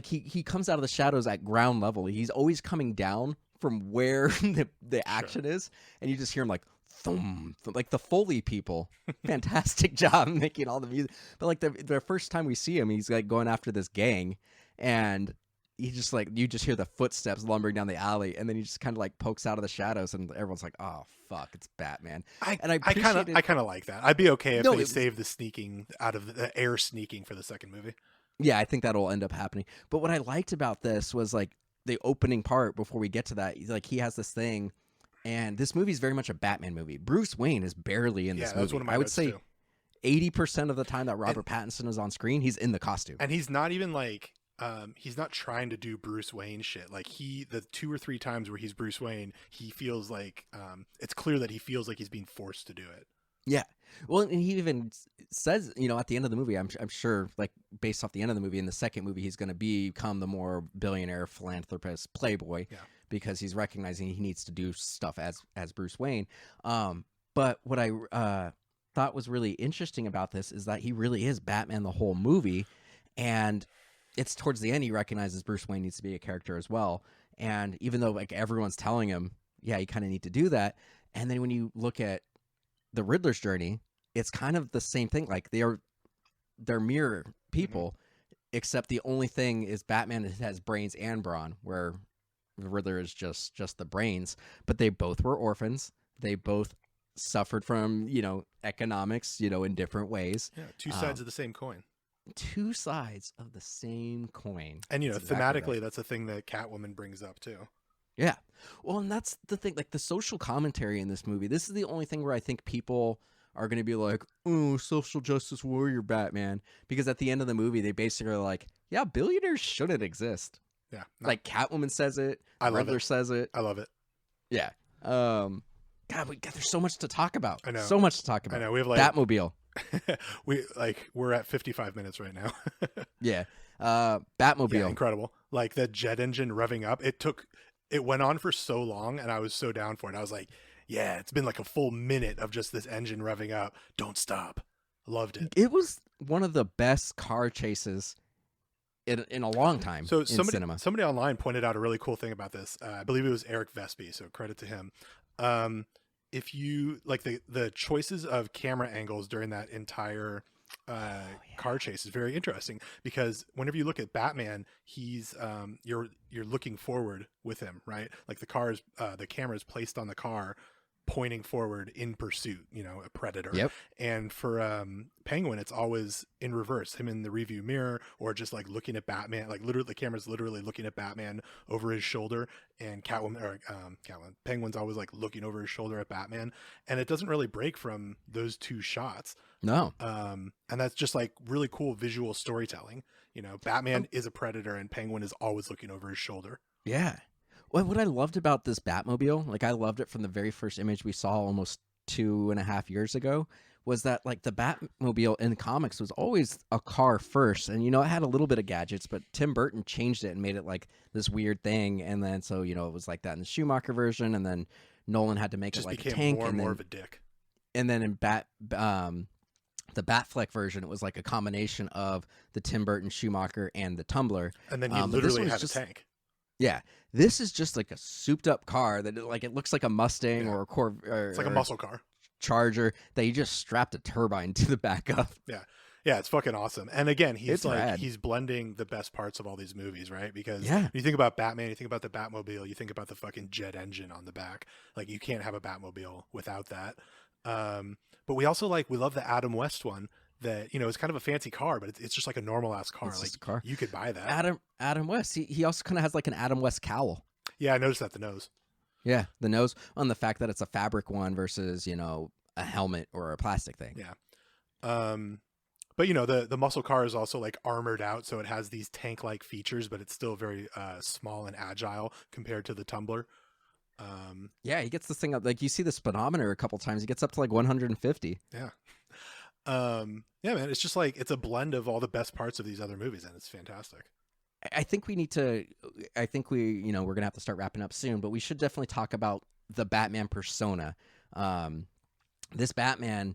he comes out of the shadows at ground level. He's always coming down from where the action is, and you just hear him like thump, like the Foley people. Fantastic job making all the music. But like the first time we see him, he's like going after this gang, and he just like, you just hear the footsteps lumbering down the alley, and then he just kind of like pokes out of the shadows, and everyone's like, "Oh fuck, it's Batman." I kind of like that. I'd be okay if they save the sneaking out of the air sneaking for the second movie. Yeah, I think that'll end up happening. But what I liked about this was like the opening part. Before we get to that, like he has this thing, and this movie is very much a Batman movie. Bruce Wayne is barely in this movie. One of my I would say too. 80% of the time that Robert Pattinson is on screen, he's in the costume, and he's not even like. He's not trying to do Bruce Wayne shit. Like the 2 or 3 times where he's Bruce Wayne, he feels like it's clear that he feels like he's being forced to do it. Yeah. Well, and he even says, at the end of the movie, I'm sure, like based off the end of the movie, in the second movie, he's going to become the more billionaire philanthropist playboy because he's recognizing he needs to do stuff as Bruce Wayne. But what I thought was really interesting about this is that he really is Batman the whole movie, and it's towards the end he recognizes Bruce Wayne needs to be a character as well. And even though like everyone's telling him, yeah, you kind of need to do that. And then when you look at the Riddler's journey, it's kind of the same thing. Like they're mirror people, except the only thing is Batman has brains and brawn, where the Riddler is just the brains. But they both were orphans. They both suffered from, economics, in different ways. Yeah, two sides of the same coin. Two sides of the same coin. And thematically, that's a thing that Catwoman brings up too. Yeah. Well, and that's the thing, like the social commentary in this movie. This is the only thing where I think people are going to be like, "Oh, social justice warrior Batman," because at the end of the movie, they basically are like, "Yeah, billionaires shouldn't exist." Yeah. Like Catwoman says it, Riddler says it. I love it. Yeah. God, there's so much to talk about. I know. So much to talk about. I know. We have like Batmobile. we're at 55 minutes right now. Yeah. Batmobile. Yeah, incredible. Like the jet engine revving up. It went on for so long, and I was so down for it. I was like, yeah, it's been like a full minute of just this engine revving up. Don't stop. Loved it. It was one of the best car chases in a long time. So in cinema. Somebody online pointed out a really cool thing about this. I believe it was Eric Vespi, so credit to him. If you like the choices of camera angles during that entire car chase is very interesting, because whenever you look at Batman, he's you're looking forward with him, right? Like the camera is placed on the car pointing forward in pursuit, a predator. Yep. And for Penguin, it's always in reverse, him in the review mirror, or just like looking at Batman, like literally the camera's literally looking at Batman over his shoulder, and Penguin's always like looking over his shoulder at Batman, and it doesn't really break from those two shots. No. And that's just like really cool visual storytelling. Batman is a predator, and Penguin is always looking over his shoulder. Yeah. Well, what I loved about this Batmobile, like I loved it from the very first image we saw almost 2.5 years ago, was that like the Batmobile in the comics was always a car first. And, it had a little bit of gadgets, but Tim Burton changed it and made it like this weird thing. And then, so, it was like that in the Schumacher version. And then Nolan had to make it like a tank. More and more of a dick. And then in the Batfleck version, it was like a combination of the Tim Burton, Schumacher, and the Tumbler. And then you literally had a tank. Yeah, this is just like a souped-up car that it looks like a Mustang or a Corvette. It's like a muscle car. Charger that you just strapped a turbine to the back of. Yeah, Yeah, it's fucking awesome. And again, It's rad. he's blending the best parts of all these movies, right? Because Yeah. when you think about Batman, you think about the Batmobile, you think about the fucking jet engine on the back. Like you can't have a Batmobile without that. But we also we love the Adam West one that, you know, it's kind of a fancy car, but it's just like a normal ass car. It's Like just a car. you could buy that. Adam West. He also kind of has like an Adam West cowl. Yeah, I noticed that, the nose. Yeah, the nose on the fact that it's a fabric one versus, you know, a helmet or a plastic thing. Yeah. But you know, the muscle car is also like armored out, so it has these tank-like features, but it's still very small and agile compared to the Tumbler. Yeah, he gets this thing up. Like you see the speedometer a couple times. He gets up to like 150. Yeah. Yeah, man, it's just like it's a blend of all the best parts of these other movies, and it's fantastic. I think we need to. I think you know, we're gonna have to start wrapping up soon, but we should definitely talk about the Batman persona. This Batman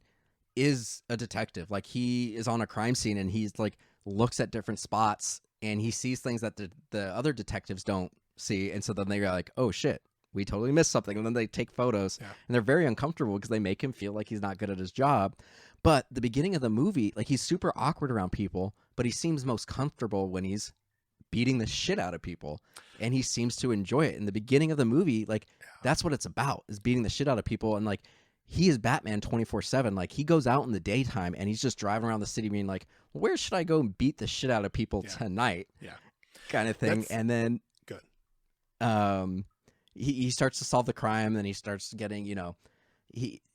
is a detective. Like he is on a crime scene and he's like looks at different spots and he sees things that the other detectives don't see, and so then they're like, oh shit, we totally missed something, and then they take photos. Yeah. And they're very uncomfortable because they make him feel like he's not good at his job. But the beginning of the movie, like he's super awkward around people, but he seems most comfortable when he's beating the shit out of people, and he seems to enjoy it. In the beginning of the movie, like that's what it's about, is beating the shit out of people. And like he is Batman 24/7. Like he goes out in the daytime and he's just driving around the city being like, where should I go and beat the shit out of people tonight? Yeah. Kind of thing. That's and then good. He starts to solve the crime, and then he starts getting, you know,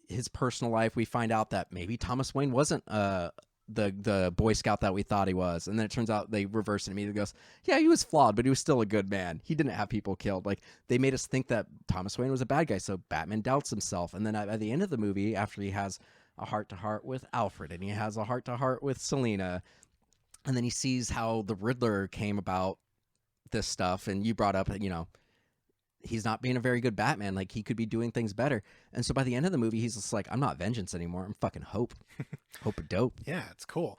his personal life. We find out that maybe Thomas Wayne wasn't the Boy Scout that we thought he was, and then it turns out they reverse it immediately. Goes, yeah, he was flawed, but he was still a good man. He didn't have people killed. Like they made us think that Thomas Wayne was a bad guy, so Batman doubts himself. And then at the end of the movie, after he has a heart-to-heart with Alfred, and he has a heart-to-heart with Selina, and then he sees how the Riddler came about this stuff, and you brought up, you know, he's not being a very good Batman. Like he could be doing things better. And so by the end of the movie, he's just like, I'm not vengeance anymore. I'm fucking hope. Hope of dope. Yeah, it's cool.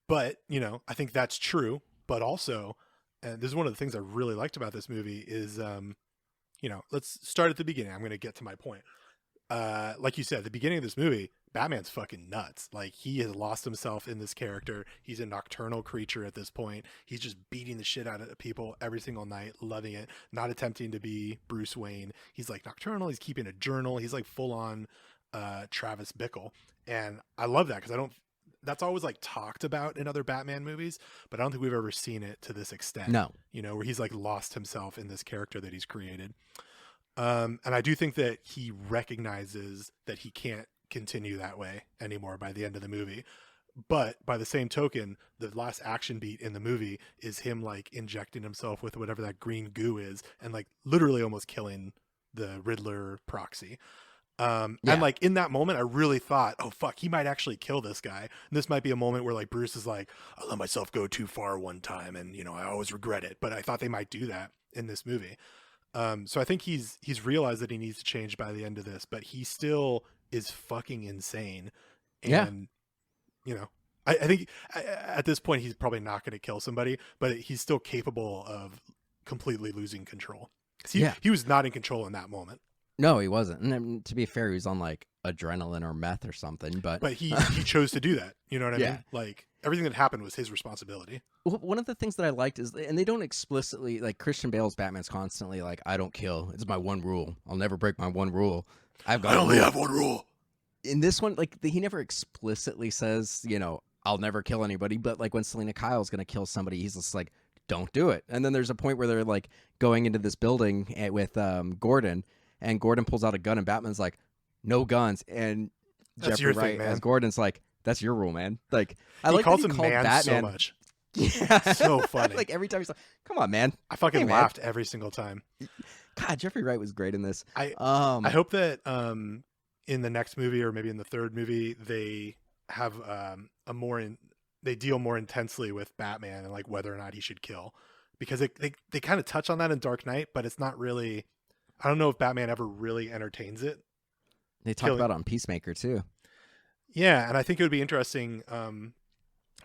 But, you know, I think that's true. But also, and this is one of the things I really liked about this movie is, you know, let's start at the beginning. I'm going to get to my point. Like you said, at the beginning of this movie, Batman's fucking nuts. Like he has lost himself in this character. He's a nocturnal creature at this point. He's just beating the shit out of people every single night, loving it, not attempting to be Bruce Wayne. He's like nocturnal. He's keeping a journal. He's like full on Travis Bickle. And I love that because that's always like talked about in other Batman movies, but I don't think we've ever seen it to this extent. No. You know, where he's like lost himself in this character that he's created. And I do think that he recognizes that he can't continue that way anymore by the end of the movie. But by the same token, the last action beat in the movie is him like injecting himself with whatever that green goo is and like literally almost killing the Riddler proxy. And like in that moment, I really thought, oh fuck, he might actually kill this guy. And this might be a moment where like Bruce is like, I let myself go too far one time, and you know, I always regret it. But I thought they might do that in this movie. So I think he's realized that he needs to change by the end of this, but he still is fucking insane. And, you know, I think at this point, he's probably not going to kill somebody, but he's still capable of completely losing control. He was not in control in that moment. No, he wasn't. And to be fair, he was on like adrenaline or meth or something, but he chose to do that. You know what I mean? Like everything that happened was his responsibility. Well, one of the things that I liked is, and they don't explicitly, like Christian Bale's Batman's constantly like, I don't kill. It's my one rule. I'll never break my one rule. I only have one rule. In this one, like he never explicitly says, you know, I'll never kill anybody. But like when Selina Kyle's going to kill somebody, he's just like, don't do it. And then there's a point where they're like going into this building with Gordon, and Gordon pulls out a gun and Batman's like, no guns. And that's Jeffrey Wright as Gordon's like, that's your rule, man. Like he calls him man Batman so much. Yeah, so funny. Like every time he's like, "Come on, man!" I fucking laughed every single time. God, Jeffrey Wright was great in this. I hope that in the next movie or maybe in the third movie they have they deal more intensely with Batman and like whether or not he should kill, because they kind of touch on that in Dark Knight, but it's not really. I don't know if Batman ever really entertains it. They talk about it on Peacemaker too. Yeah, and I think it would be interesting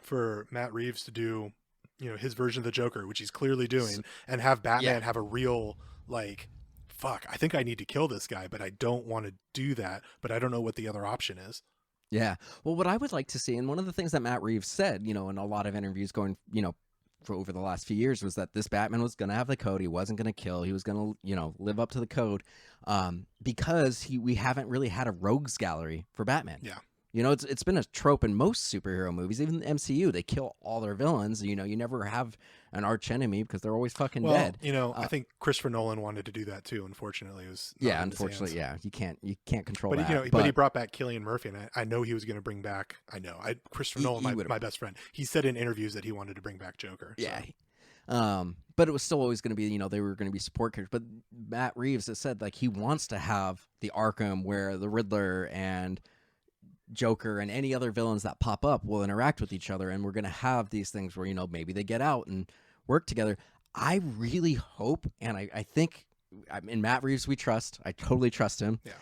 for Matt Reeves to do, you know, his version of the Joker, which he's clearly doing, and have Batman have a real like, fuck, I think I need to kill this guy, but I don't want to do that, but I don't know what the other option is. Yeah. Well, what I would like to see, and one of the things that Matt Reeves said, in a lot of interviews going, for over the last few years, was that this Batman was going to have the code. He wasn't going to kill. He was going to, live up to the code, because we haven't really had a rogues gallery for Batman. Yeah. It's been a trope in most superhero movies, even the MCU. They kill all their villains. You never have an arch enemy because they're always fucking dead. I think Christopher Nolan wanted to do that too. Unfortunately, it was unfortunately, yeah, you can't control but that. But he brought back Cillian Murphy, and I know he was going to bring back. Christopher Nolan, my best friend. He said in interviews that he wanted to bring back Joker. Yeah. So. But it was still always going to be, they were going to be support characters. But Matt Reeves has said he wants to have the Arkham where the Riddler and Joker and any other villains that pop up will interact with each other, and we're going to have these things where maybe they get out and work together. I really hope, and I think in Matt Reeves we trust. I totally trust him. Yeah.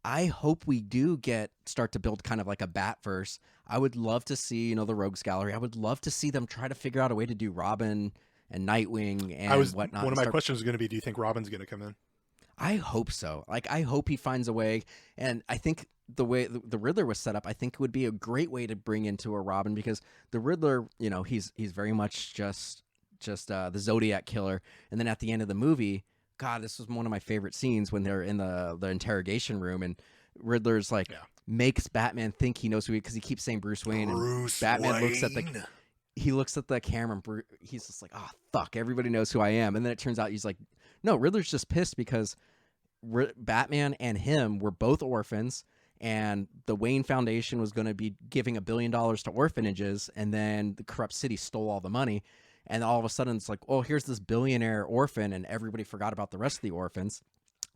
I hope we do start to build kind of like a Batverse. I would love to see the Rogues Gallery. I would love to see them try to figure out a way to do Robin and Nightwing and whatnot. One of my questions was going to be, do you think Robin's going to come in? I hope so. I hope he finds a way, and I think the way the Riddler was set up, I think would be a great way to bring into a Robin, because the Riddler, he's very much just the Zodiac killer, and then at the end of the movie, God, this was one of my favorite scenes when they're in the interrogation room, and Riddler's makes Batman think he knows who because he keeps saying Bruce Wayne, and Batman looks at the camera, and he's just like, oh fuck, everybody knows who I am, and then it turns out he's like, no, Riddler's just pissed because Batman and him were both orphans, and the Wayne Foundation was going to be giving $1 billion to orphanages, and then the corrupt city stole all the money, and all of a sudden it's like, oh, here's this billionaire orphan, and everybody forgot about the rest of the orphans.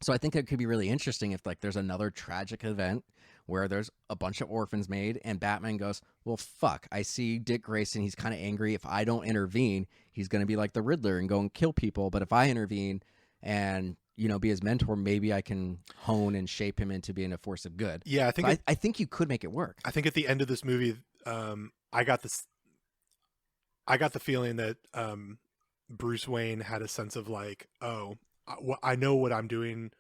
So I think it could be really interesting if there's another tragic event where there's a bunch of orphans made, and Batman goes, well, fuck, I see Dick Grayson, he's kind of angry. If I don't intervene, he's going to be like the Riddler and go and kill people, but if I intervene and be his mentor, maybe I can hone and shape him into being a force of good. Yeah, I think you could make it work. I think at the end of this movie, I got the feeling that Bruce Wayne had a sense of I know what I'm doing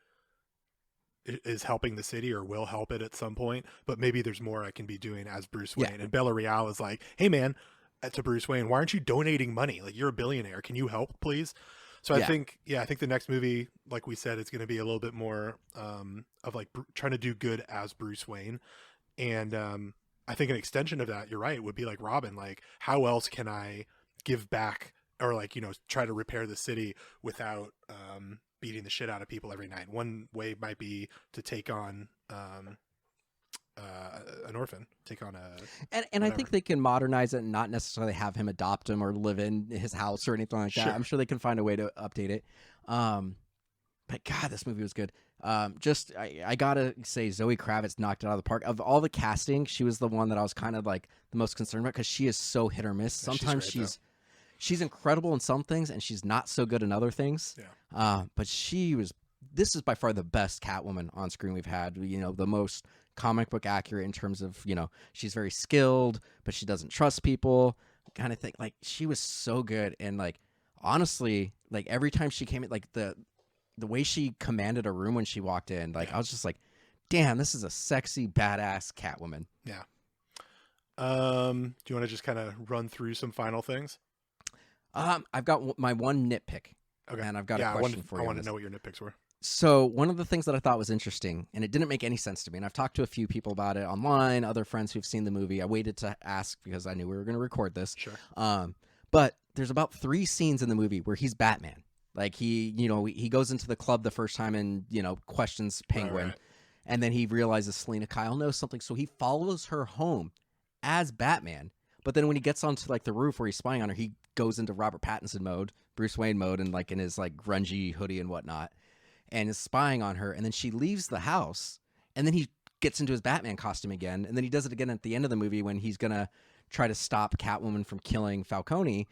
is helping the city or will help it at some point, but maybe there's more I can be doing as Bruce Wayne. And Bella Real is like, hey man, to Bruce Wayne, why aren't you donating money? You're a billionaire. Can you help, please? So I think the next movie, like we said, it's going to be a little bit more of trying to do good as Bruce Wayne. And I think an extension of that, you're right, would be like Robin. How else can I give back or try to repair the city without beating the shit out of people every night? One way might be to take on an orphan, and I think they can modernize it and not necessarily have him adopt him or live in his house or anything like that. Sure. I'm sure they can find a way to update it. But God, this movie was good. I gotta say, Zoe Kravitz knocked it out of the park. Of all the casting, she was the one that I was kind of the most concerned about, because she is so hit or miss. Sometimes she's incredible in some things and she's not so good in other things. Yeah. But this is by far the best Catwoman on screen we've had. The most comic book accurate in terms of, she's very skilled, but she doesn't trust people kind of thing. She was so good. And honestly, every time she came in, the way she commanded a room when she walked in, I was just like, damn, this is a sexy, badass Catwoman. Yeah. Do you want to just kind of run through some final things? I've got my one nitpick. Okay. And I've got a question for you. I want to know what your nitpicks were. So one of the things that I thought was interesting, and it didn't make any sense to me, and I've talked to a few people about it online, other friends who've seen the movie. I waited to ask because I knew we were going to record this. Sure. But there's about 3 scenes in the movie where he's Batman. He goes into the club the first time and, questions Penguin. Right. And then he realizes Selena Kyle knows something. So he follows her home as Batman. But then when he gets onto the roof where he's spying on her, he goes into Robert Pattinson mode, Bruce Wayne mode, and in his grungy hoodie and whatnot, and is spying on her. And then she leaves the house, and then he gets into his Batman costume again. And then he does it again at the end of the movie when he's going to try to stop Catwoman from killing Falcone.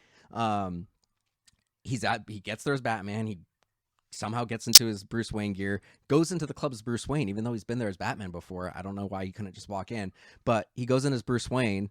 He gets there as Batman. He somehow gets into his Bruce Wayne gear, goes into the club as Bruce Wayne, even though he's been there as Batman before. I don't know why he couldn't just walk in, but he goes in as Bruce Wayne,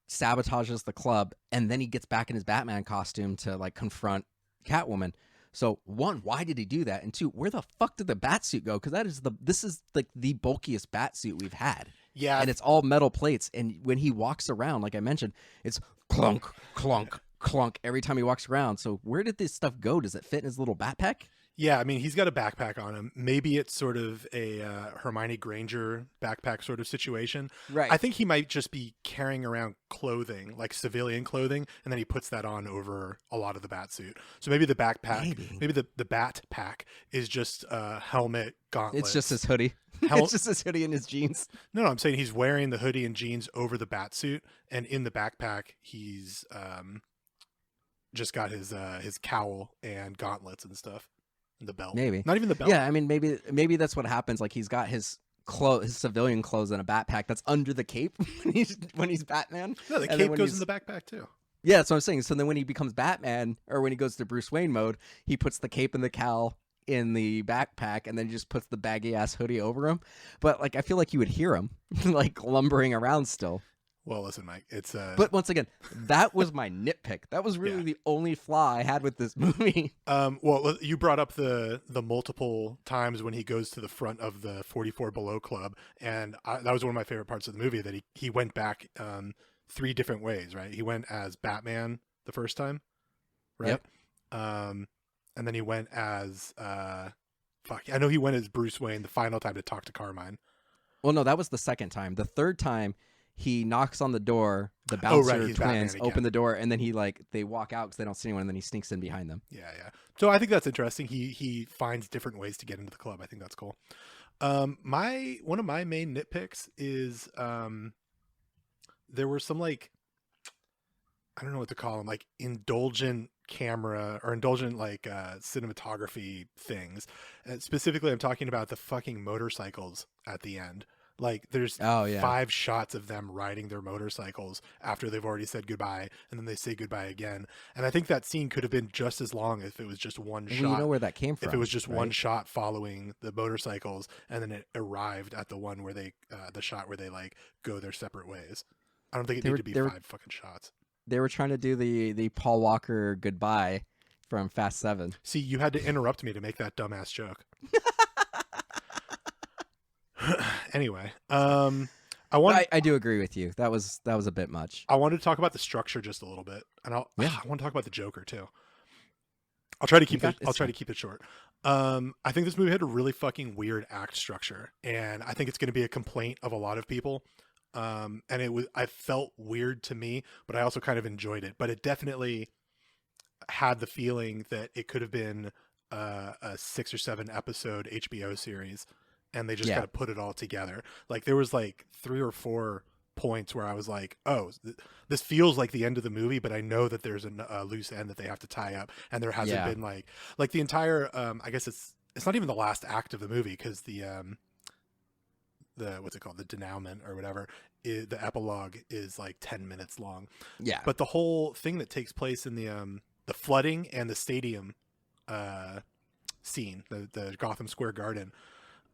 sabotages the club, and then he gets back in his Batman costume to confront Catwoman. So 1, why did he do that? And 2, where the fuck did the bat suit go? Because this is the bulkiest bat suit we've had. Yeah, and it's all metal plates. And when he walks around, like I mentioned, it's clunk, clunk, clunk every time he walks around. So where did this stuff go? Does it fit in his little backpack? yeah. I mean, he's got a backpack on him. Maybe it's sort of a Hermione Granger backpack sort of situation. Right. I think he might just be carrying around clothing, like civilian clothing, and then he puts that on over a lot of the bat suit. So maybe the backpack, maybe the bat pack is just helmet, gauntlets. It's just his hoodie. It's just his hoodie and his jeans. No, I'm saying he's wearing the hoodie and jeans over the bat suit, and in the backpack he's just got his cowl and gauntlets and stuff, and the belt. Maybe not even the belt. Yeah, I mean, maybe that's what happens. Like he's got his civilian clothes in a backpack that's under the cape when he's Batman. No, the cape goes in the backpack too. Yeah, that's what I'm saying. So then when he becomes Batman, or when he goes to Bruce Wayne mode, he puts the cape and the cowl in the backpack, and then just puts the baggy ass hoodie over him. But like, I feel like you would hear him like lumbering around still. Well, listen, Mike, it's But once again, that was my nitpick. That was really the only flaw I had with this movie. Well, you brought up the multiple times when he goes to the front of the 44 Below Club, and that was one of my favorite parts of the movie, that he went back 3 different ways, right? He went as Batman the first time, right? Yep. And then he went as I know he went as Bruce Wayne the final time to talk to Carmine. Well, no, that was the second time. The third time, he knocks on the door. The bouncer twins open the door, and then they walk out because they don't see anyone, and then he sneaks in behind them. Yeah. So I think that's interesting. He finds different ways to get into the club. I think that's cool. One of my main nitpicks is there were some, like, I don't know what to call them, like indulgent camera or indulgent cinematography things. And specifically, I'm talking about the fucking motorcycles at the end. Like, there's 5 shots of them riding their motorcycles after they've already said goodbye, and then they say goodbye again. And I think that scene could have been just as long if it was just one shot. You know where that came from. If it was just one shot following the motorcycles, and then it arrived at the one where the shot where they like go their separate ways. I don't think it needed to be 5 fucking shots. They were trying to do the Paul Walker goodbye from Fast 7. See, you had to interrupt me to make that dumbass joke. Anyway, I do agree with you. That was a bit much. I wanted to talk about the structure just a little bit, and I want to talk about the Joker too. I'll try to keep it short. I think this movie had a really fucking weird act structure, and I think it's going to be a complaint of a lot of people. And I felt weird to me, but I also kind of enjoyed it. But it definitely had the feeling that it could have been a 6 or 7 episode HBO series, and they just kind of put it all together. Like, there was like 3 or 4 points where I was like, oh, this feels like the end of the movie, but I know that there's a loose end that they have to tie up, and there hasn't been like the entire I guess it's not even the last act of the movie, because the what's it called, the denouement or whatever, the epilogue is like 10 minutes long. Yeah, but the whole thing that takes place in the flooding and the stadium scene, the Gotham Square Garden,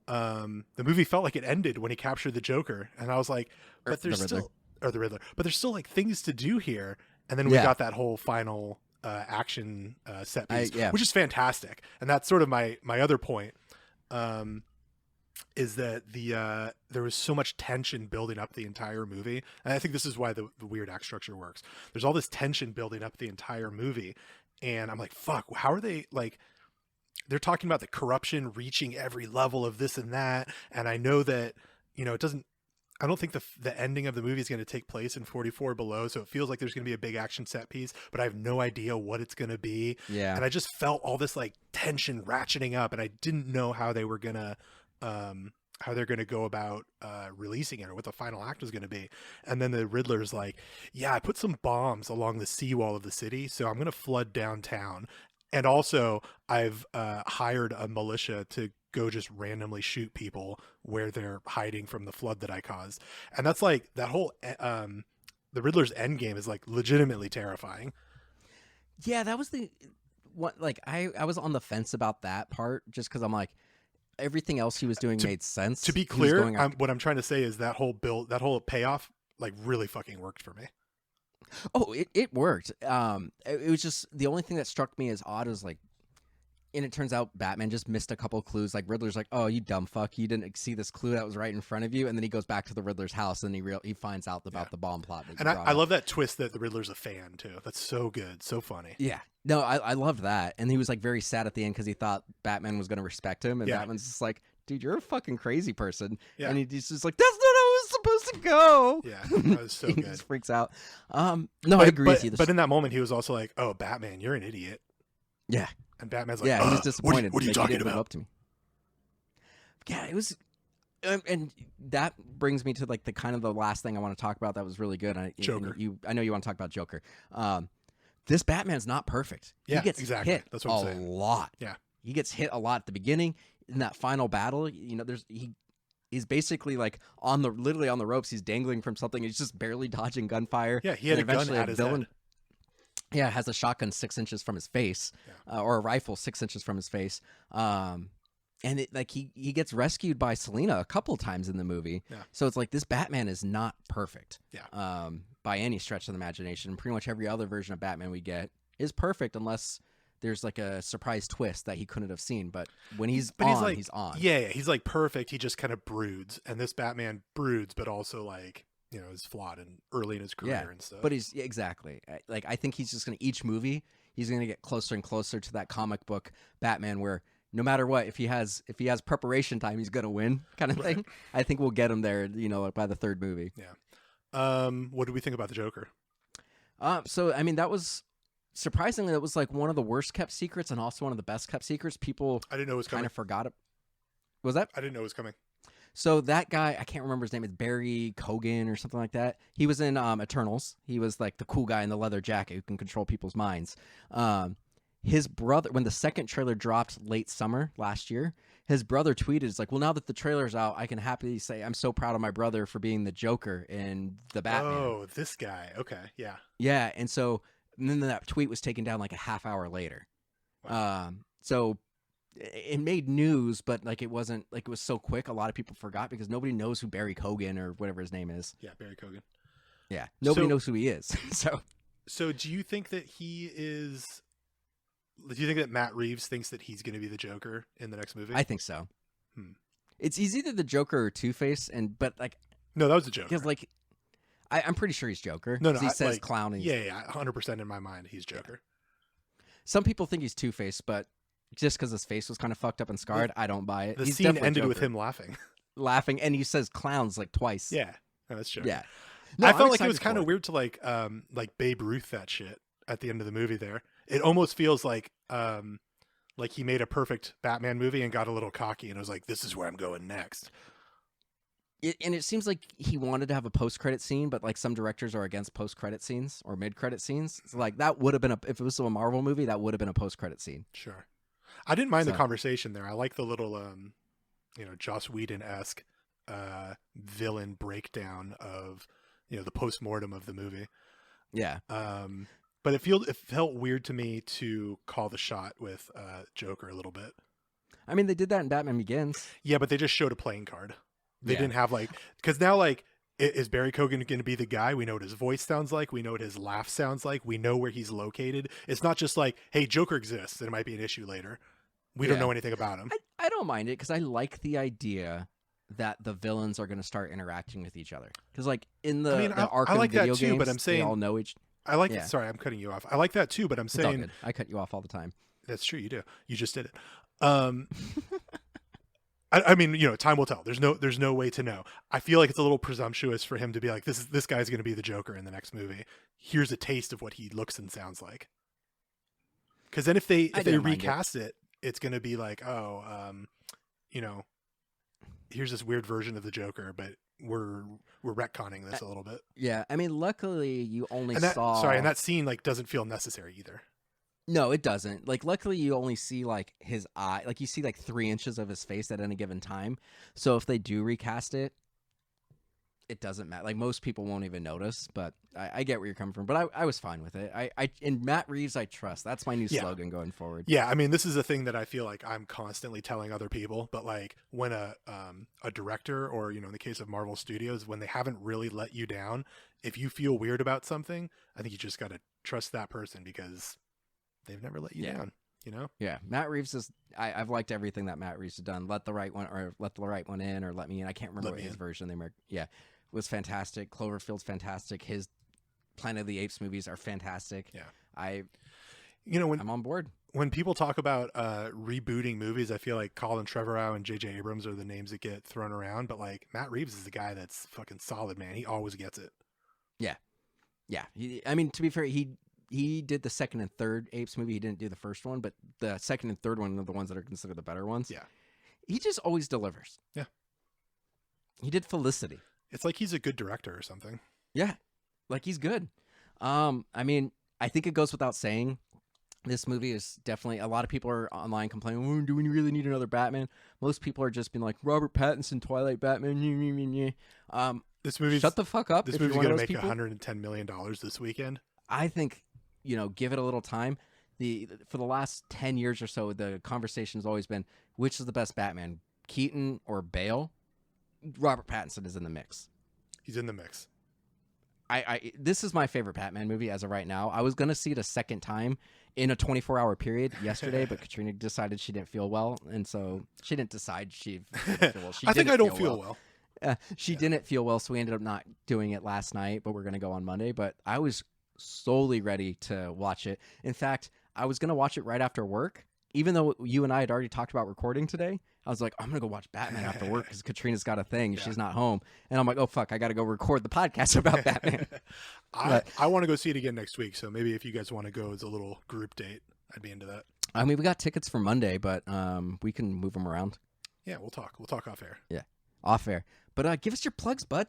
the movie felt like it ended when he captured the Joker, and I was like, but there's the Riddler, but there's still like things to do here. And then we got that whole final action set piece, which is fantastic. And that's sort of my other point, is that there was so much tension building up the entire movie. And I think this is why the weird act structure works. There's all this tension building up the entire movie, and I'm like, fuck, how are they, like, they're talking about the corruption reaching every level of this and that. And I know that, I don't think the ending of the movie is going to take place in 44 Below. So it feels like there's going to be a big action set piece, but I have no idea what it's going to be. Yeah. And I just felt all this like tension ratcheting up, and I didn't know how they were going to, how they're going to go about releasing it, or what the final act was going to be. And then the Riddler's like, yeah, I put some bombs along the seawall of the city, so I'm going to flood downtown. And also, I've hired a militia to go just randomly shoot people where they're hiding from the flood that I caused. And that's like, that whole, the Riddler's endgame is like legitimately terrifying. Yeah, that was I was on the fence about that part, just because I'm like, everything else he was doing made sense. To be clear, what I'm trying to say is that whole payoff, like, really fucking worked for me. Oh, it worked. It was just, the only thing that struck me as odd was like, And it turns out Batman just missed a couple clues. Like Riddler's like, "Oh, you dumb fuck! You didn't see this clue that was right in front of you." And then he goes back to the Riddler's house, and he finds out about the bomb plot. That and I love that twist that the Riddler's a fan too. That's so good, so funny. Yeah, no, I loved that. And he was like very sad at the end because he thought Batman was going to respect him, and Batman's just like, "Dude, you're a fucking crazy person." And he's just like, "That's not how I was supposed to go." Yeah, that was so he good. Just freaks out. No, I agree with you. But in that moment, he was also like, "Oh, Batman, you're an idiot." Yeah. And Batman's like, yeah, he was disappointed. What are you talking about? about? To me. Yeah, it was, and that brings me to like the kind of the last thing I want to talk about that was really good. Joker. I know you want to talk about Joker. This Batman's not perfect. Yeah, he gets exactly. hit That's what I'm a saying. lot. Yeah, he gets hit a lot at the beginning. In that final battle, he's basically like literally on the ropes. He's dangling from something. He's just barely dodging gunfire. Yeah, he had a gun at his head. Yeah, has a shotgun 6 inches from his face, or a rifle 6 inches from his face. And he gets rescued by Selina a couple times in the movie. Yeah. So it's like this Batman is not perfect. Yeah. By any stretch of the imagination. Pretty much every other version of Batman we get is perfect unless there's like a surprise twist that he couldn't have seen. But when he's on. Yeah, he's like perfect. He just kind of broods, and this Batman broods, but also like, is flawed and early in his career and stuff. But exactly. Like, I think he's just going to, each movie, he's going to get closer and closer to that comic book Batman where no matter what, if he has preparation time, he's going to win kind of thing. I think we'll get him there, by the third movie. Yeah. What do we think about the Joker? So, I mean, that was surprisingly, that was like one of the worst kept secrets and also one of the best kept secrets. People I didn't know it was coming. Kind of forgot it. Was that? I didn't know it was coming. So that guy, I can't remember his name. It's Barry Kogan or something like that. He was in Eternals. He was like the cool guy in the leather jacket who can control people's minds. His brother, when the second trailer dropped late summer last year, his brother tweeted, "It's like, well, now that the trailer's out, I can happily say I'm so proud of my brother for being the Joker in the Batman." Oh, this guy. Okay, yeah. Yeah, and then that tweet was taken down like a half hour later. Wow. So it made news, but like it wasn't like it was so quick. A lot of people forgot because nobody knows who Barry Kogan or whatever his name is. Yeah, Barry Kogan. Yeah, nobody knows who he is. So do you think that he is? Do you think that Matt Reeves thinks that he's going to be the Joker in the next movie? I think so. It's either the Joker or Two-Face, but like no, that was the Joker. Because like I'm pretty sure he's Joker. No, he says clown. Yeah, 100% in my mind he's Joker. Yeah. Some people think he's Two-Face, but just because his face was kind of fucked up and scarred, I don't buy it. The he's scene ended with him laughing, and he says clowns like twice. Yeah, no, that's true. Yeah, I felt like it was kind of weird to like Babe Ruth that shit at the end of the movie. There, it almost feels like he made a perfect Batman movie and got a little cocky and was like, "This is where I'm going next." And it seems like he wanted to have a post-credit scene, but like some directors are against post-credit scenes or mid-credit scenes. So like that would have been if it was a Marvel movie, that would have been a post-credit scene. Sure. I didn't mind the conversation there. I like the little, Joss Whedon-esque villain breakdown of, the post-mortem of the movie. Yeah. But it felt weird to me to call the shot with Joker a little bit. I mean, they did that in Batman Begins. Yeah, but they just showed a playing card. They didn't have because now is Barry Kogan going to be the guy? We know what his voice sounds like. We know what his laugh sounds like. We know where he's located. It's not just like, hey, Joker exists. It might be an issue later. We don't know anything about him. I don't mind it because I like the idea that the villains are going to start interacting with each other. Because like in the Arkham I like video that too, games, but I'm saying they all know each. I like. Sorry, I'm cutting you off. I like that too, but I'm saying I cut you off all the time. That's true. You do. You just did it. I mean, time will tell. There's no way to know. I feel like it's a little presumptuous for him to be like, this guy's going to be the Joker in the next movie. Here's a taste of what he looks and sounds like. Because then if they recast it, it's going to be like, here's this weird version of the Joker, but we're retconning this a little bit. Yeah, I mean, luckily you only saw. Sorry, and that scene doesn't feel necessary either. No, it doesn't. Like, luckily you only see like his eye, like you see like 3 inches of his face at any given time. So if they do recast it, it doesn't matter. Like most people won't even notice, but I get where you're coming from. But I was fine with it. In Matt Reeves, I trust. That's my new slogan going forward. Yeah, I mean, this is a thing that I feel like I'm constantly telling other people. But like when a director or in the case of Marvel Studios, when they haven't really let you down, if you feel weird about something, I think you just got to trust that person because they've never let you down. you know? Yeah, Matt Reeves is. I've liked everything that Matt Reeves has done. Let the Right One In, or Let Me In. I can't remember what his version of the American. Yeah, was fantastic. Cloverfield's fantastic. His Planet of the Apes movies are fantastic. Yeah, I'm on board. When people talk about rebooting movies, I feel like Colin Trevorrow and J.J. Abrams are the names that get thrown around. But like Matt Reeves is the guy that's fucking solid, man. He always gets it. Yeah. I mean, to be fair, he did the second and third Apes movie. He didn't do the first one, but the second and third one are the ones that are considered the better ones. Yeah. He just always delivers. Yeah. He did Felicity. It's like he's a good director or something. Yeah. Like he's good. I mean, I think it goes without saying. This movie is definitely, a lot of people are online complaining, oh, do we really need another Batman? Most people are just being like, Robert Pattinson, Twilight Batman. This movie's, shut the fuck up. This movie's going to make $110 million this weekend. I think, give it a little time. For the last 10 years or so, the conversation has always been, which is the best Batman, Keaton or Bale? Robert Pattinson is in the mix. He's in the mix. This is my favorite Batman movie as of right now. I was going to see it a second time in a 24-hour period yesterday, but Katrina decided she didn't feel well, and so she didn't decide she didn't feel well. I think I don't feel well. She didn't feel well, so we ended up not doing it last night, but we're going to go on Monday. But I was solely ready to watch it. In fact, I was going to watch it right after work, even though you and I had already talked about recording today. I was like, I'm going to go watch Batman after work because Katrina's got a thing. Yeah. She's not home. And I'm like, oh, fuck, I got to go record the podcast about Batman. I want to go see it again next week. So maybe if you guys want to go as a little group date, I'd be into that. I mean, we got tickets for Monday, but we can move them around. Yeah, we'll talk. We'll talk off air. Yeah, off air. But give us your plugs, bud.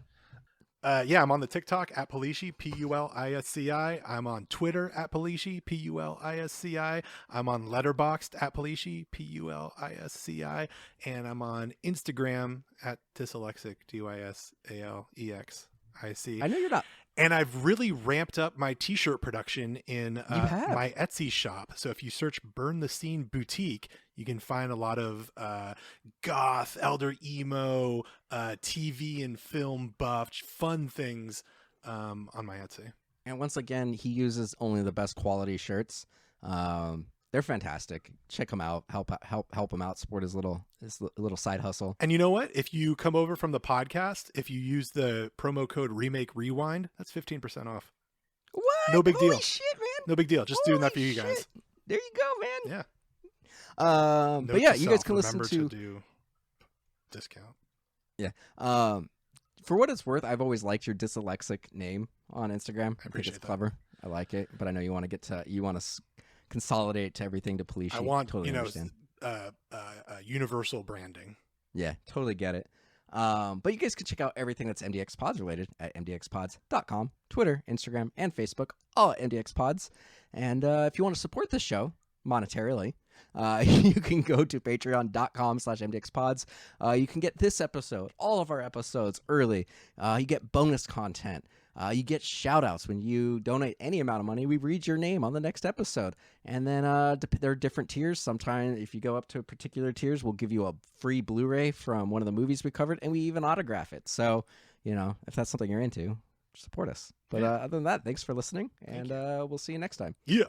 Yeah, I'm on the TikTok at Pulisci, Pulisci. I'm on Twitter at Pulisci, Pulisci. I'm on Letterboxd at Pulisci, Pulisci. And I'm on Instagram at Dyslexic, Dysalexic. I know you're not. And I've really ramped up my t-shirt production in my Etsy shop. So if you search Burn the Scene Boutique, you can find a lot of goth, elder emo, TV and film buff, fun things on my Etsy. And once again, he uses only the best quality shirts. They're fantastic. Check him out. Help him out. Support his little side hustle. And you know what? If you come over from the podcast, if you use the promo code Remake Rewind, that's 15% off. What? No big deal. Holy shit, man. No big deal. Just doing that for you guys. There you go, man. Yeah. But yeah, you guys can listen to do discount. Yeah. For what it's worth, I've always liked your dyslexic name on Instagram. I think it's clever. I like it, but I know you want to consolidate to everything to Pulisci. I want, totally understand. Universal branding. Yeah, totally get it. But you guys can check out everything that's MDXpods related at MDXpods.com, Twitter, Instagram, and Facebook, all at MDXpods. And if you want to support this show monetarily, you can go to patreon.com/MDXpods. You can get this episode, all of our episodes early. You get bonus content. You get shout outs when you donate any amount of money. We read your name on the next episode. And then there are different tiers. Sometimes if you go up to particular tiers, we'll give you a free Blu-ray from one of the movies we covered, and we even autograph it. So, if that's something you're into, support us. But other than that, thanks for listening, and we'll see you next time. Yeah.